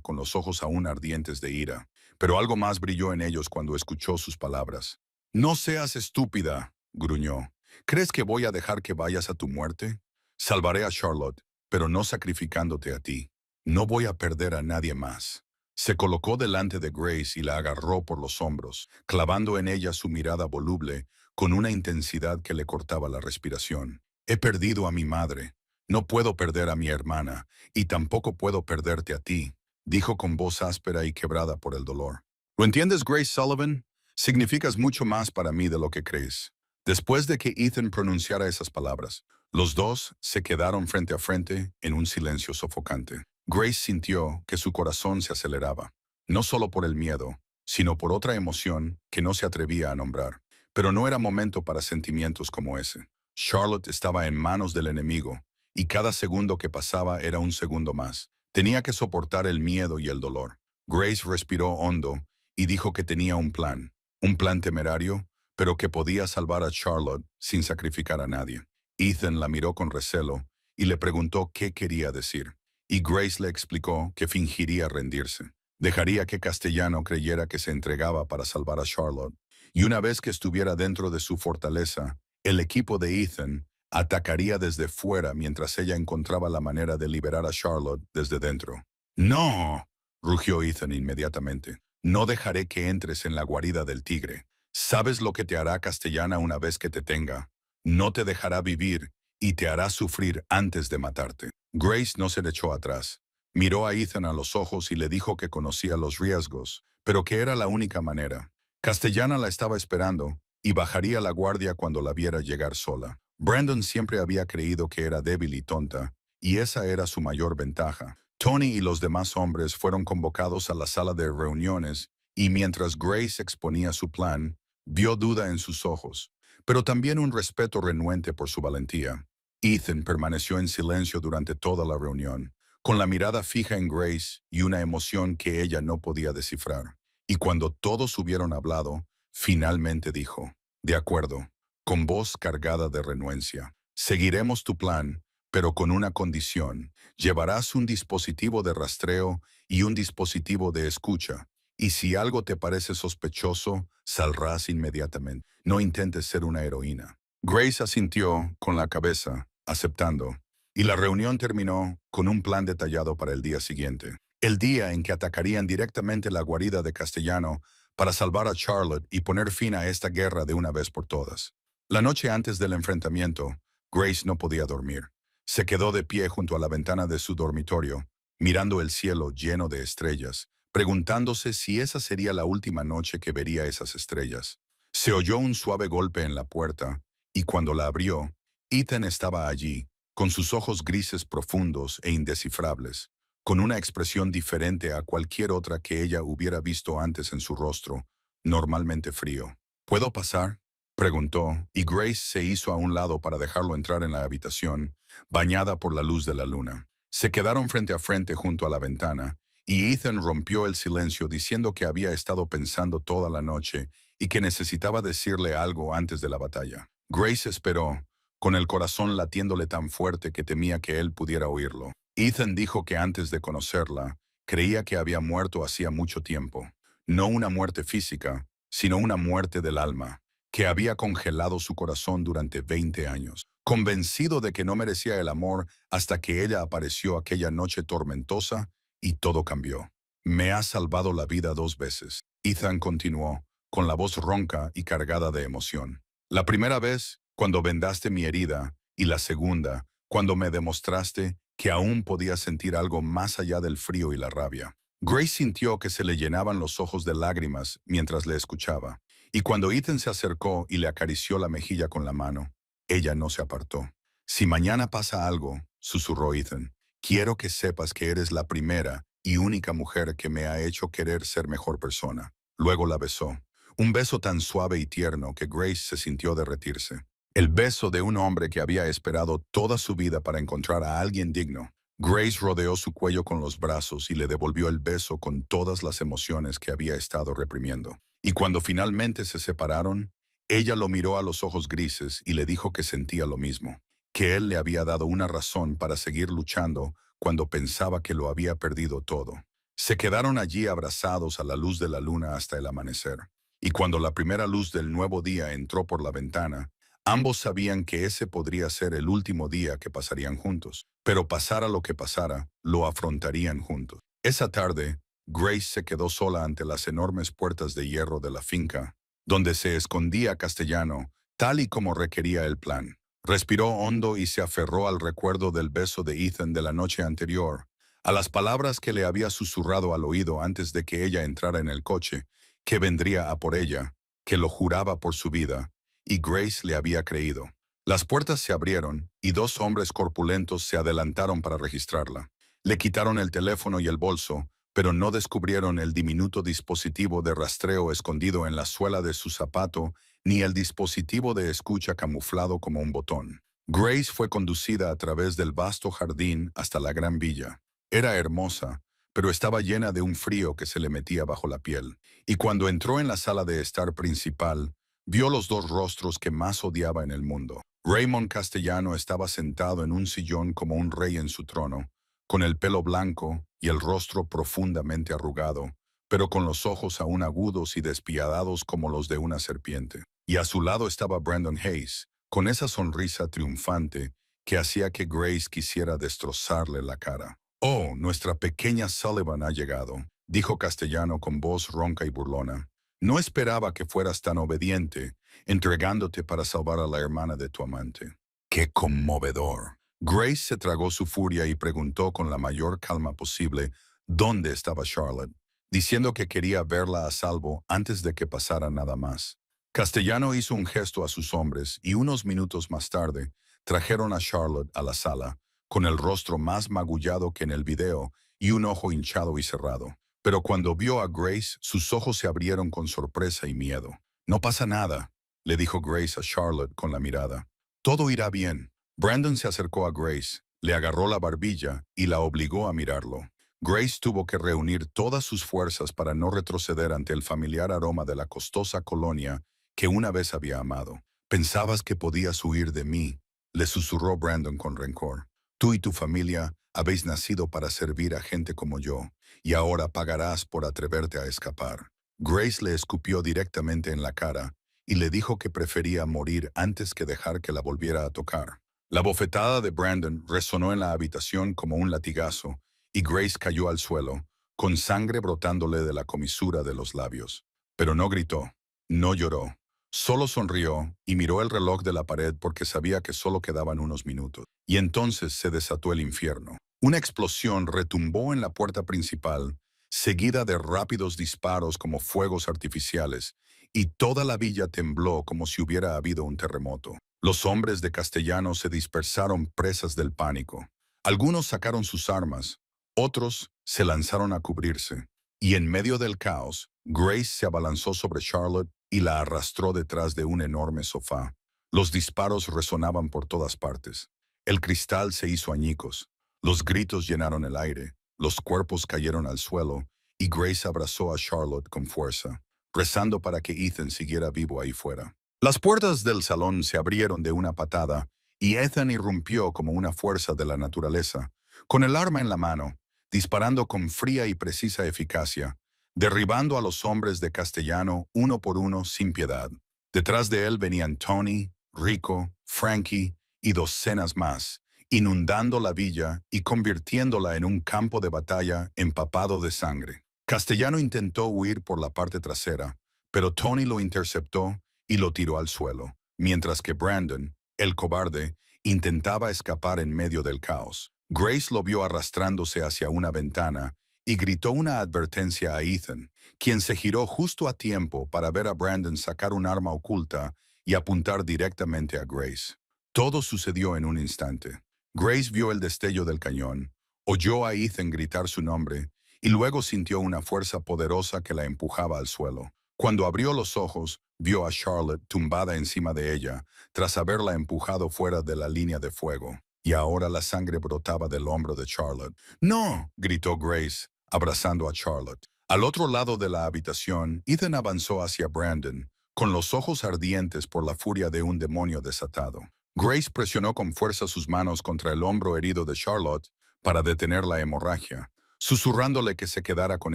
con los ojos aún ardientes de ira, pero algo más brilló en ellos cuando escuchó sus palabras. No seas estúpida, gruñó. ¿Crees que voy a dejar que vayas a tu muerte? Salvaré a Charlotte, pero no sacrificándote a ti. No voy a perder a nadie más. Se colocó delante de Grace y la agarró por los hombros, clavando en ella su mirada voluble con una intensidad que le cortaba la respiración. He perdido a mi madre. No puedo perder a mi hermana, y tampoco puedo perderte a ti, dijo con voz áspera y quebrada por el dolor. ¿Lo entiendes, Grace Sullivan? Significas mucho más para mí de lo que crees. Después de que Ethan pronunciara esas palabras, los dos se quedaron frente a frente en un silencio sofocante. Grace sintió que su corazón se aceleraba, no solo por el miedo, sino por otra emoción que no se atrevía a nombrar. Pero no era momento para sentimientos como ese. Charlotte estaba en manos del enemigo, y cada segundo que pasaba era un segundo más. Tenía que soportar el miedo y el dolor. Grace respiró hondo y dijo que tenía un plan temerario, pero que podía salvar a Charlotte sin sacrificar a nadie. Ethan la miró con recelo y le preguntó qué quería decir, y Grace le explicó que fingiría rendirse. Dejaría que Castellano creyera que se entregaba para salvar a Charlotte, y una vez que estuviera dentro de su fortaleza, el equipo de Ethan atacaría desde fuera mientras ella encontraba la manera de liberar a Charlotte desde dentro. ¡No!, rugió Ethan inmediatamente. No dejaré que entres en la guarida del tigre. ¿Sabes lo que te hará Castellana una vez que te tenga? No te dejará vivir y te hará sufrir antes de matarte. Grace no se le echó atrás. Miró a Ethan a los ojos y le dijo que conocía los riesgos, pero que era la única manera. Castellana la estaba esperando y bajaría la guardia cuando la viera llegar sola. Brandon siempre había creído que era débil y tonta, y esa era su mayor ventaja. Tony y los demás hombres fueron convocados a la sala de reuniones, y mientras Grace exponía su plan, vio duda en sus ojos, pero también un respeto renuente por su valentía. Ethan permaneció en silencio durante toda la reunión, con la mirada fija en Grace y una emoción que ella no podía descifrar. Y cuando todos hubieron hablado, finalmente dijo, «De acuerdo», con voz cargada de renuencia. «Seguiremos tu plan, pero con una condición. Llevarás un dispositivo de rastreo y un dispositivo de escucha. Y si algo te parece sospechoso, saldrás inmediatamente. No intentes ser una heroína». Grace asintió con la cabeza, aceptando, y la reunión terminó con un plan detallado para el día siguiente. El día en que atacarían directamente la guarida de Castellano para salvar a Charlotte y poner fin a esta guerra de una vez por todas. La noche antes del enfrentamiento, Grace no podía dormir. Se quedó de pie junto a la ventana de su dormitorio, mirando el cielo lleno de estrellas, preguntándose si esa sería la última noche que vería esas estrellas. Se oyó un suave golpe en la puerta, y cuando la abrió, Ethan estaba allí, con sus ojos grises profundos e indescifrables, con una expresión diferente a cualquier otra que ella hubiera visto antes en su rostro, normalmente frío. ¿Puedo pasar?, preguntó, y Grace se hizo a un lado para dejarlo entrar en la habitación, bañada por la luz de la luna. Se quedaron frente a frente junto a la ventana, y Ethan rompió el silencio diciendo que había estado pensando toda la noche y que necesitaba decirle algo antes de la batalla. Grace esperó, con el corazón latiéndole tan fuerte que temía que él pudiera oírlo. Ethan dijo que antes de conocerla, creía que había muerto hacía mucho tiempo. No una muerte física, sino una muerte del alma, que había congelado su corazón durante 20 años. Convencido de que no merecía el amor hasta que ella apareció aquella noche tormentosa y todo cambió. «Me has salvado la vida 2 veces», Ethan continuó, con la voz ronca y cargada de emoción. «La primera vez, cuando vendaste mi herida, y la segunda, cuando me demostraste que aún podía sentir algo más allá del frío y la rabia». Grace sintió que se le llenaban los ojos de lágrimas mientras le escuchaba, y cuando Ethan se acercó y le acarició la mejilla con la mano, ella no se apartó. «Si mañana pasa algo», susurró Ethan, «quiero que sepas que eres la primera y única mujer que me ha hecho querer ser mejor persona». Luego la besó, un beso tan suave y tierno que Grace se sintió derretirse. El beso de un hombre que había esperado toda su vida para encontrar a alguien digno. Grace rodeó su cuello con los brazos y le devolvió el beso con todas las emociones que había estado reprimiendo. Y cuando finalmente se separaron, ella lo miró a los ojos grises y le dijo que sentía lo mismo, que él le había dado una razón para seguir luchando cuando pensaba que lo había perdido todo. Se quedaron allí abrazados a la luz de la luna hasta el amanecer. Y cuando la primera luz del nuevo día entró por la ventana, ambos sabían que ese podría ser el último día que pasarían juntos, pero pasara lo que pasara, lo afrontarían juntos. Esa tarde, Grace se quedó sola ante las enormes puertas de hierro de la finca, donde se escondía Castellano, tal y como requería el plan. Respiró hondo y se aferró al recuerdo del beso de Ethan de la noche anterior, a las palabras que le había susurrado al oído antes de que ella entrara en el coche, que vendría a por ella, que lo juraba por su vida, y Grace le había creído. Las puertas se abrieron y dos hombres corpulentos se adelantaron para registrarla. Le quitaron el teléfono y el bolso, pero no descubrieron el diminuto dispositivo de rastreo escondido en la suela de su zapato ni el dispositivo de escucha camuflado como un botón. Grace fue conducida a través del vasto jardín hasta la gran villa. Era hermosa, pero estaba llena de un frío que se le metía bajo la piel. Y cuando entró en la sala de estar principal, vio los dos rostros que más odiaba en el mundo. Raymond Castellano estaba sentado en un sillón como un rey en su trono, con el pelo blanco y el rostro profundamente arrugado, pero con los ojos aún agudos y despiadados como los de una serpiente. Y a su lado estaba Brandon Hayes, con esa sonrisa triunfante que hacía que Grace quisiera destrozarle la cara. «Oh, nuestra pequeña Sullivan ha llegado», dijo Castellano con voz ronca y burlona. «No esperaba que fueras tan obediente, entregándote para salvar a la hermana de tu amante». ¡Qué conmovedor! Grace se tragó su furia y preguntó con la mayor calma posible dónde estaba Charlotte, diciendo que quería verla a salvo antes de que pasara nada más. Castellano hizo un gesto a sus hombres y unos minutos más tarde trajeron a Charlotte a la sala, con el rostro más magullado que en el video y un ojo hinchado y cerrado. Pero cuando vio a Grace, sus ojos se abrieron con sorpresa y miedo. «No pasa nada», le dijo Grace a Charlotte con la mirada. «Todo irá bien». Brandon se acercó a Grace, le agarró la barbilla y la obligó a mirarlo. Grace tuvo que reunir todas sus fuerzas para no retroceder ante el familiar aroma de la costosa colonia que una vez había amado. «Pensabas que podías huir de mí», le susurró Brandon con rencor. «Tú y tu familia habéis nacido para servir a gente como yo, y ahora pagarás por atreverte a escapar». Grace le escupió directamente en la cara y le dijo que prefería morir antes que dejar que la volviera a tocar. La bofetada de Brandon resonó en la habitación como un latigazo, y Grace cayó al suelo, con sangre brotándole de la comisura de los labios. Pero no gritó, no lloró, solo sonrió y miró el reloj de la pared porque sabía que solo quedaban unos minutos. Y entonces se desató el infierno. Una explosión retumbó en la puerta principal, seguida de rápidos disparos como fuegos artificiales, y toda la villa tembló como si hubiera habido un terremoto. Los hombres de Castellano se dispersaron presas del pánico. Algunos sacaron sus armas, otros se lanzaron a cubrirse, y en medio del caos, Grace se abalanzó sobre Charlotte y la arrastró detrás de un enorme sofá. Los disparos resonaban por todas partes. El cristal se hizo añicos. Los gritos llenaron el aire, los cuerpos cayeron al suelo, y Grace abrazó a Charlotte con fuerza, rezando para que Ethan siguiera vivo ahí fuera. Las puertas del salón se abrieron de una patada, y Ethan irrumpió como una fuerza de la naturaleza, con el arma en la mano, disparando con fría y precisa eficacia, derribando a los hombres de Castellano uno por uno sin piedad. Detrás de él venían Tony, Rico, Frankie y docenas más, inundando la villa y convirtiéndola en un campo de batalla empapado de sangre. Castellano intentó huir por la parte trasera, pero Tony lo interceptó y lo tiró al suelo, mientras que Brandon, el cobarde, intentaba escapar en medio del caos. Grace lo vio arrastrándose hacia una ventana y gritó una advertencia a Ethan, quien se giró justo a tiempo para ver a Brandon sacar un arma oculta y apuntar directamente a Grace. Todo sucedió en un instante. Grace vio el destello del cañón, oyó a Ethan gritar su nombre y luego sintió una fuerza poderosa que la empujaba al suelo. Cuando abrió los ojos, vio a Charlotte tumbada encima de ella, tras haberla empujado fuera de la línea de fuego. Y ahora la sangre brotaba del hombro de Charlotte. ¡No!, gritó Grace, abrazando a Charlotte. Al otro lado de la habitación, Ethan avanzó hacia Brandon, con los ojos ardientes por la furia de un demonio desatado. Grace presionó con fuerza sus manos contra el hombro herido de Charlotte para detener la hemorragia, susurrándole que se quedara con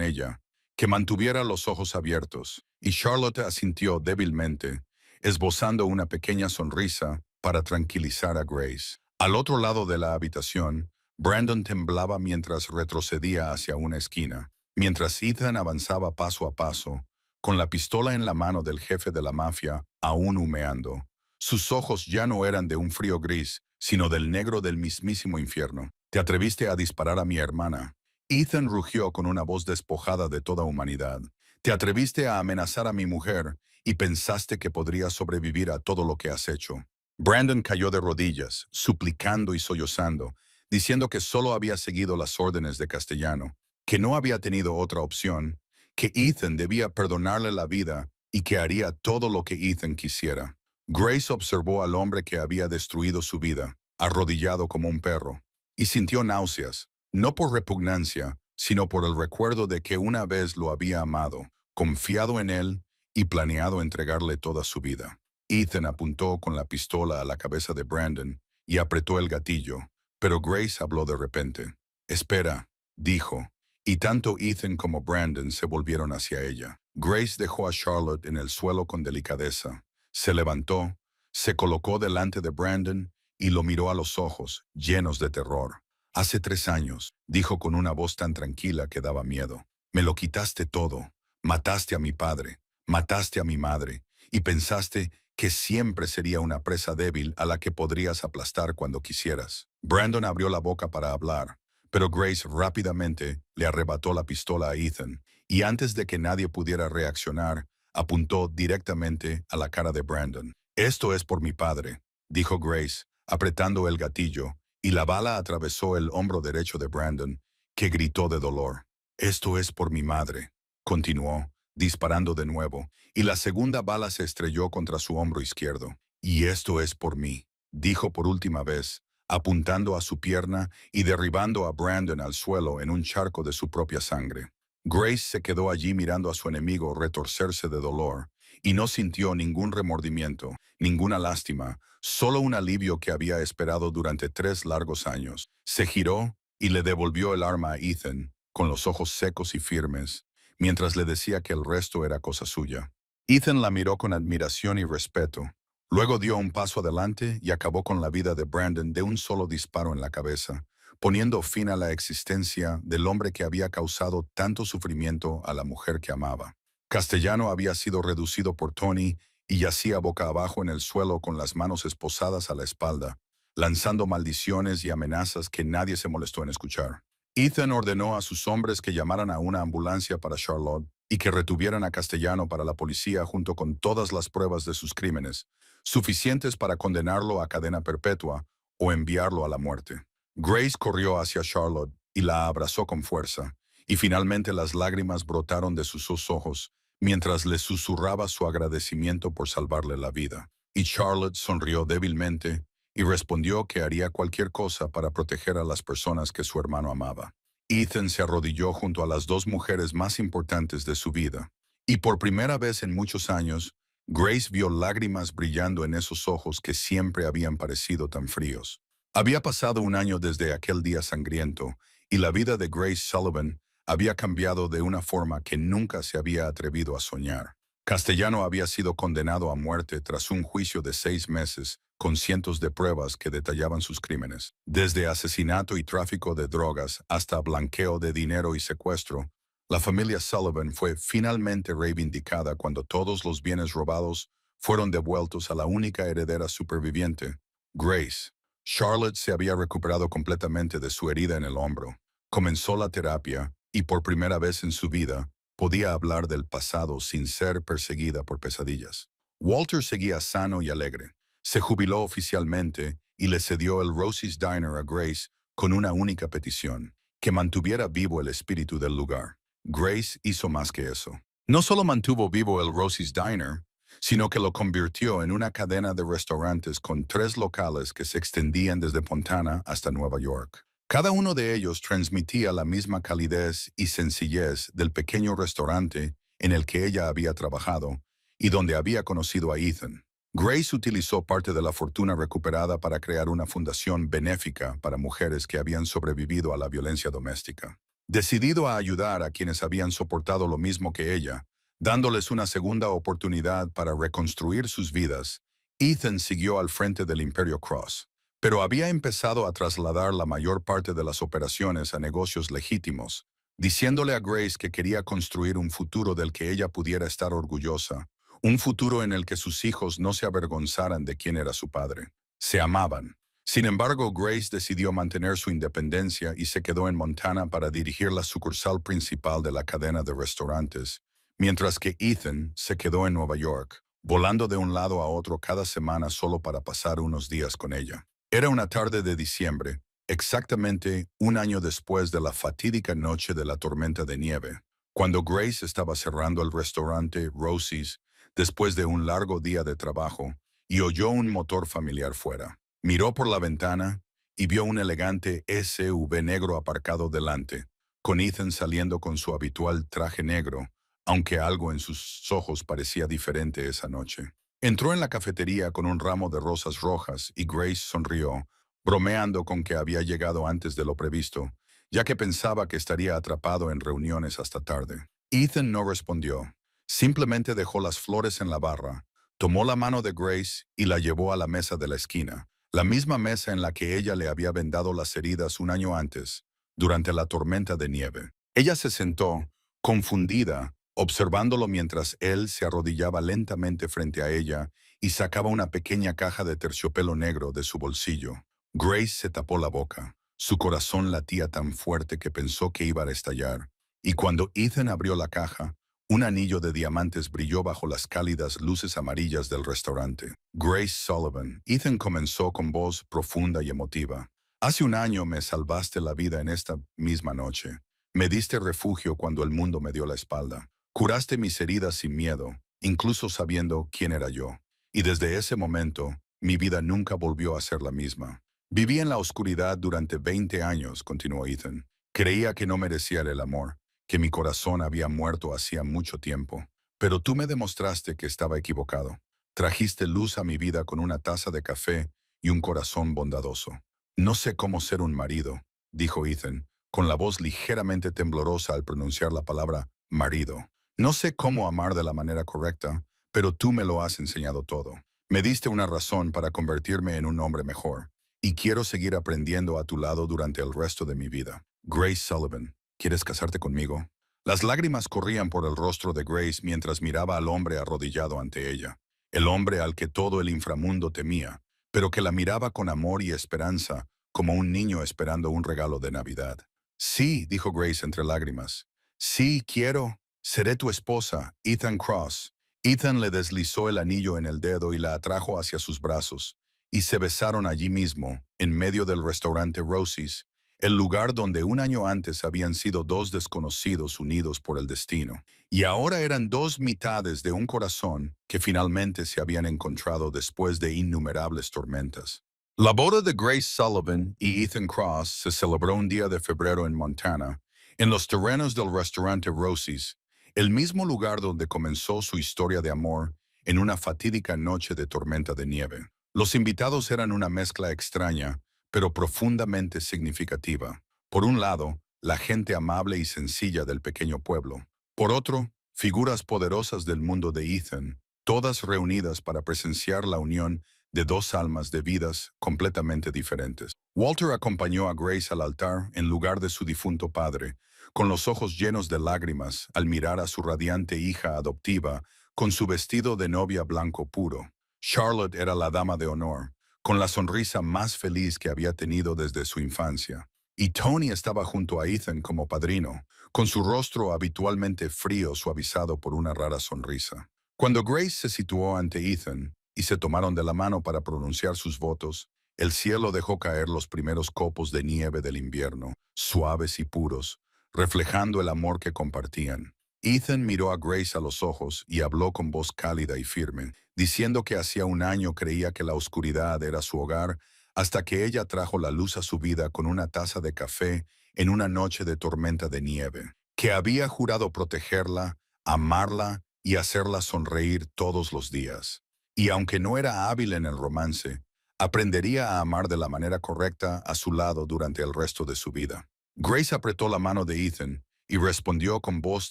ella, que mantuviera los ojos abiertos, y Charlotte asintió débilmente, esbozando una pequeña sonrisa para tranquilizar a Grace. Al otro lado de la habitación, Brandon temblaba mientras retrocedía hacia una esquina, mientras Ethan avanzaba paso a paso, con la pistola en la mano del jefe de la mafia aún humeando. Sus ojos ya no eran de un frío gris, sino del negro del mismísimo infierno. «Te atreviste a disparar a mi hermana». Ethan rugió con una voz despojada de toda humanidad. «Te atreviste a amenazar a mi mujer y pensaste que podrías sobrevivir a todo lo que has hecho». Brandon cayó de rodillas, suplicando y sollozando, diciendo que solo había seguido las órdenes de Castellano, que no había tenido otra opción, que Ethan debía perdonarle la vida y que haría todo lo que Ethan quisiera. Grace observó al hombre que había destruido su vida, arrodillado como un perro, y sintió náuseas, no por repugnancia, sino por el recuerdo de que una vez lo había amado, confiado en él y planeado entregarle toda su vida. Ethan apuntó con la pistola a la cabeza de Brandon y apretó el gatillo, pero Grace habló de repente. «Espera», dijo, y tanto Ethan como Brandon se volvieron hacia ella. Grace dejó a Charlotte en el suelo con delicadeza. Se levantó, se colocó delante de Brandon y lo miró a los ojos, llenos de terror. «Hace 3 años», dijo con una voz tan tranquila que daba miedo, «me lo quitaste todo. Mataste a mi padre, mataste a mi madre, y pensaste que siempre sería una presa débil a la que podrías aplastar cuando quisieras». Brandon abrió la boca para hablar, pero Grace rápidamente le arrebató la pistola a Ethan, y antes de que nadie pudiera reaccionar, apuntó directamente a la cara de Brandon. «Esto es por mi padre», dijo Grace, apretando el gatillo, y la bala atravesó el hombro derecho de Brandon, que gritó de dolor. «Esto es por mi madre», continuó, disparando de nuevo, y la segunda bala se estrelló contra su hombro izquierdo. «Y esto es por mí», dijo por última vez, apuntando a su pierna y derribando a Brandon al suelo en un charco de su propia sangre. Grace se quedó allí mirando a su enemigo retorcerse de dolor, y no sintió ningún remordimiento, ninguna lástima, solo un alivio que había esperado durante 3 largos años. Se giró y le devolvió el arma a Ethan, con los ojos secos y firmes, mientras le decía que el resto era cosa suya. Ethan la miró con admiración y respeto. Luego dio un paso adelante y acabó con la vida de Brandon de un solo disparo en la cabeza, poniendo fin a la existencia del hombre que había causado tanto sufrimiento a la mujer que amaba. Castellano había sido reducido por Tony y yacía boca abajo en el suelo con las manos esposadas a la espalda, lanzando maldiciones y amenazas que nadie se molestó en escuchar. Ethan ordenó a sus hombres que llamaran a una ambulancia para Charlotte y que retuvieran a Castellano para la policía junto con todas las pruebas de sus crímenes, suficientes para condenarlo a cadena perpetua o enviarlo a la muerte. Grace corrió hacia Charlotte y la abrazó con fuerza, y finalmente las lágrimas brotaron de sus ojos mientras le susurraba su agradecimiento por salvarle la vida. Y Charlotte sonrió débilmente y respondió que haría cualquier cosa para proteger a las personas que su hermano amaba. Ethan se arrodilló junto a las 2 mujeres más importantes de su vida, y por primera vez en muchos años, Grace vio lágrimas brillando en esos ojos que siempre habían parecido tan fríos. Había pasado 1 año desde aquel día sangriento, y la vida de Grace Sullivan había cambiado de una forma que nunca se había atrevido a soñar. Castellano había sido condenado a muerte tras un juicio de 6 meses, con cientos de pruebas que detallaban sus crímenes. Desde asesinato y tráfico de drogas hasta blanqueo de dinero y secuestro, la familia Sullivan fue finalmente reivindicada cuando todos los bienes robados fueron devueltos a la única heredera superviviente, Grace. Charlotte se había recuperado completamente de su herida en el hombro. Comenzó la terapia y por primera vez en su vida podía hablar del pasado sin ser perseguida por pesadillas. Walter seguía sano y alegre. Se jubiló oficialmente y le cedió el Rosie's Diner a Grace con una única petición: que mantuviera vivo el espíritu del lugar. Grace hizo más que eso. No solo mantuvo vivo el Rosie's Diner, sino que lo convirtió en una cadena de restaurantes con 3 locales que se extendían desde Fontana hasta Nueva York. Cada uno de ellos transmitía la misma calidez y sencillez del pequeño restaurante en el que ella había trabajado y donde había conocido a Ethan. Grace utilizó parte de la fortuna recuperada para crear una fundación benéfica para mujeres que habían sobrevivido a la violencia doméstica. Decidido a ayudar a quienes habían soportado lo mismo que ella, dándoles una segunda oportunidad para reconstruir sus vidas, Ethan siguió al frente del Imperio Cross, pero había empezado a trasladar la mayor parte de las operaciones a negocios legítimos, diciéndole a Grace que quería construir un futuro del que ella pudiera estar orgullosa, un futuro en el que sus hijos no se avergonzaran de quién era su padre. Se amaban. Sin embargo, Grace decidió mantener su independencia y se quedó en Montana para dirigir la sucursal principal de la cadena de restaurantes, mientras que Ethan se quedó en Nueva York, volando de un lado a otro cada semana solo para pasar unos días con ella. Era una tarde de diciembre, exactamente un año después de la fatídica noche de la tormenta de nieve, cuando Grace estaba cerrando el restaurante Rosie's después de un largo día de trabajo y oyó un motor familiar fuera. Miró por la ventana y vio un elegante SUV negro aparcado delante, con Ethan saliendo con su habitual traje negro, aunque algo en sus ojos parecía diferente esa noche. Entró en la cafetería con un ramo de rosas rojas y Grace sonrió, bromeando con que había llegado antes de lo previsto, ya que pensaba que estaría atrapado en reuniones hasta tarde. Ethan no respondió. Simplemente dejó las flores en la barra, tomó la mano de Grace y la llevó a la mesa de la esquina, la misma mesa en la que ella le había vendado las heridas un año antes, durante la tormenta de nieve. Ella se sentó, confundida, observándolo mientras él se arrodillaba lentamente frente a ella y sacaba una pequeña caja de terciopelo negro de su bolsillo. Grace se tapó la boca. Su corazón latía tan fuerte que pensó que iba a estallar. Y cuando Ethan abrió la caja, un anillo de diamantes brilló bajo las cálidas luces amarillas del restaurante. Grace Sullivan. Ethan comenzó con voz profunda y emotiva. Hace un año me salvaste la vida en esta misma noche. Me diste refugio cuando el mundo me dio la espalda. Curaste mis heridas sin miedo, incluso sabiendo quién era yo. Y desde ese momento, mi vida nunca volvió a ser la misma. Viví en la oscuridad durante 20 años, continuó Ethan. Creía que no merecía el amor, que mi corazón había muerto hacía mucho tiempo. Pero tú me demostraste que estaba equivocado. Trajiste luz a mi vida con una taza de café y un corazón bondadoso. No sé cómo ser un marido, dijo Ethan, con la voz ligeramente temblorosa al pronunciar la palabra marido. No sé cómo amar de la manera correcta, pero tú me lo has enseñado todo. Me diste una razón para convertirme en un hombre mejor, y quiero seguir aprendiendo a tu lado durante el resto de mi vida. Grace Sullivan, ¿quieres casarte conmigo? Las lágrimas corrían por el rostro de Grace mientras miraba al hombre arrodillado ante ella, el hombre al que todo el inframundo temía, pero que la miraba con amor y esperanza, como un niño esperando un regalo de Navidad. Sí, dijo Grace entre lágrimas. Sí, quiero. Seré tu esposa, Ethan Cross. Ethan le deslizó el anillo en el dedo y la atrajo hacia sus brazos, y se besaron allí mismo, en medio del restaurante Rosie's, el lugar donde un año antes habían sido dos desconocidos unidos por el destino. Y ahora eran dos mitades de un corazón que finalmente se habían encontrado después de innumerables tormentas. La boda de Grace Sullivan y Ethan Cross se celebró un día de febrero en Montana, en los terrenos del restaurante Rosie's, el mismo lugar donde comenzó su historia de amor en una fatídica noche de tormenta de nieve. Los invitados eran una mezcla extraña, pero profundamente significativa. Por un lado, la gente amable y sencilla del pequeño pueblo. Por otro, figuras poderosas del mundo de Ethan, todas reunidas para presenciar la unión de dos almas de vidas completamente diferentes. Walter acompañó a Grace al altar en lugar de su difunto padre, con los ojos llenos de lágrimas al mirar a su radiante hija adoptiva con su vestido de novia blanco puro. Charlotte era la dama de honor, con la sonrisa más feliz que había tenido desde su infancia. Y Tony estaba junto a Ethan como padrino, con su rostro habitualmente frío suavizado por una rara sonrisa. Cuando Grace se situó ante Ethan y se tomaron de la mano para pronunciar sus votos, el cielo dejó caer los primeros copos de nieve del invierno, suaves y puros, reflejando el amor que compartían. Ethan miró a Grace a los ojos y habló con voz cálida y firme, diciendo que hacía un año creía que la oscuridad era su hogar, hasta que ella trajo la luz a su vida con una taza de café en una noche de tormenta de nieve, que había jurado protegerla, amarla y hacerla sonreír todos los días. Y aunque no era hábil en el romance, aprendería a amar de la manera correcta a su lado durante el resto de su vida. Grace apretó la mano de Ethan y respondió con voz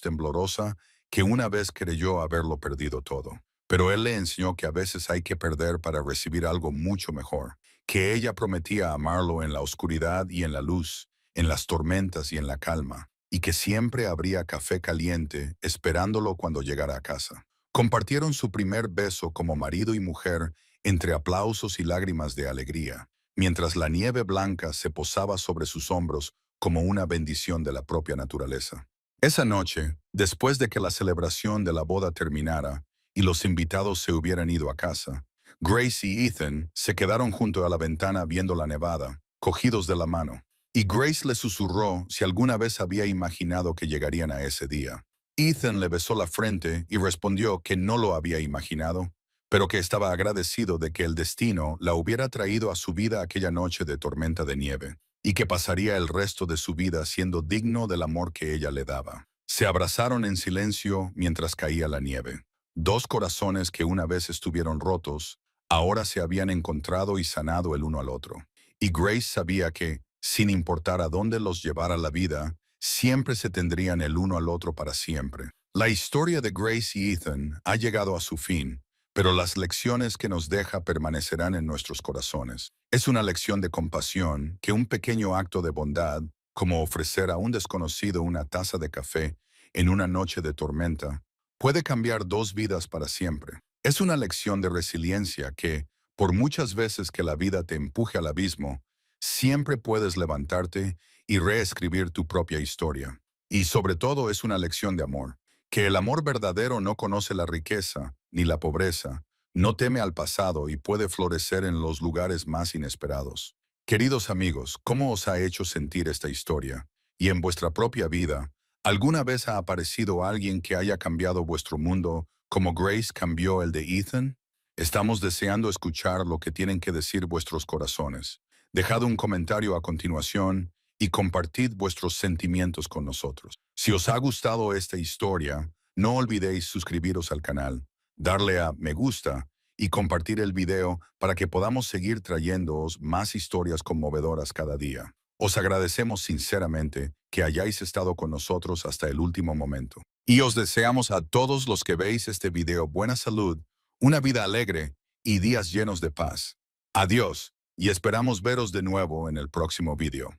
temblorosa que una vez creyó haberlo perdido todo. Pero él le enseñó que a veces hay que perder para recibir algo mucho mejor, que ella prometía amarlo en la oscuridad y en la luz, en las tormentas y en la calma, y que siempre habría café caliente esperándolo cuando llegara a casa. Compartieron su primer beso como marido y mujer entre aplausos y lágrimas de alegría, mientras la nieve blanca se posaba sobre sus hombros como una bendición de la propia naturaleza. Esa noche, después de que la celebración de la boda terminara y los invitados se hubieran ido a casa, Grace y Ethan se quedaron junto a la ventana viendo la nevada, cogidos de la mano, y Grace le susurró si alguna vez había imaginado que llegarían a ese día. Ethan le besó la frente y respondió que no lo había imaginado, pero que estaba agradecido de que el destino la hubiera traído a su vida aquella noche de tormenta de nieve, y que pasaría el resto de su vida siendo digno del amor que ella le daba. Se abrazaron en silencio mientras caía la nieve. Dos corazones que una vez estuvieron rotos, ahora se habían encontrado y sanado el uno al otro. Y Grace sabía que, sin importar a dónde los llevara la vida, siempre se tendrían el uno al otro para siempre. La historia de Grace y Ethan ha llegado a su fin, pero las lecciones que nos deja permanecerán en nuestros corazones. Es una lección de compasión que un pequeño acto de bondad, como ofrecer a un desconocido una taza de café en una noche de tormenta, puede cambiar dos vidas para siempre. Es una lección de resiliencia que, por muchas veces que la vida te empuje al abismo, siempre puedes levantarte y reescribir tu propia historia. Y sobre todo es una lección de amor, que el amor verdadero no conoce la riqueza ni la pobreza, no teme al pasado y puede florecer en los lugares más inesperados. Queridos amigos, ¿cómo os ha hecho sentir esta historia? Y en vuestra propia vida, ¿alguna vez ha aparecido alguien que haya cambiado vuestro mundo como Grace cambió el de Ethan? Estamos deseando escuchar lo que tienen que decir vuestros corazones. Dejad un comentario a continuación y compartid vuestros sentimientos con nosotros. Si os ha gustado esta historia, no olvidéis suscribiros al canal, darle a me gusta y compartir el video para que podamos seguir trayéndoos más historias conmovedoras cada día. Os agradecemos sinceramente que hayáis estado con nosotros hasta el último momento. Y os deseamos a todos los que veis este video buena salud, una vida alegre y días llenos de paz. Adiós, y esperamos veros de nuevo en el próximo video.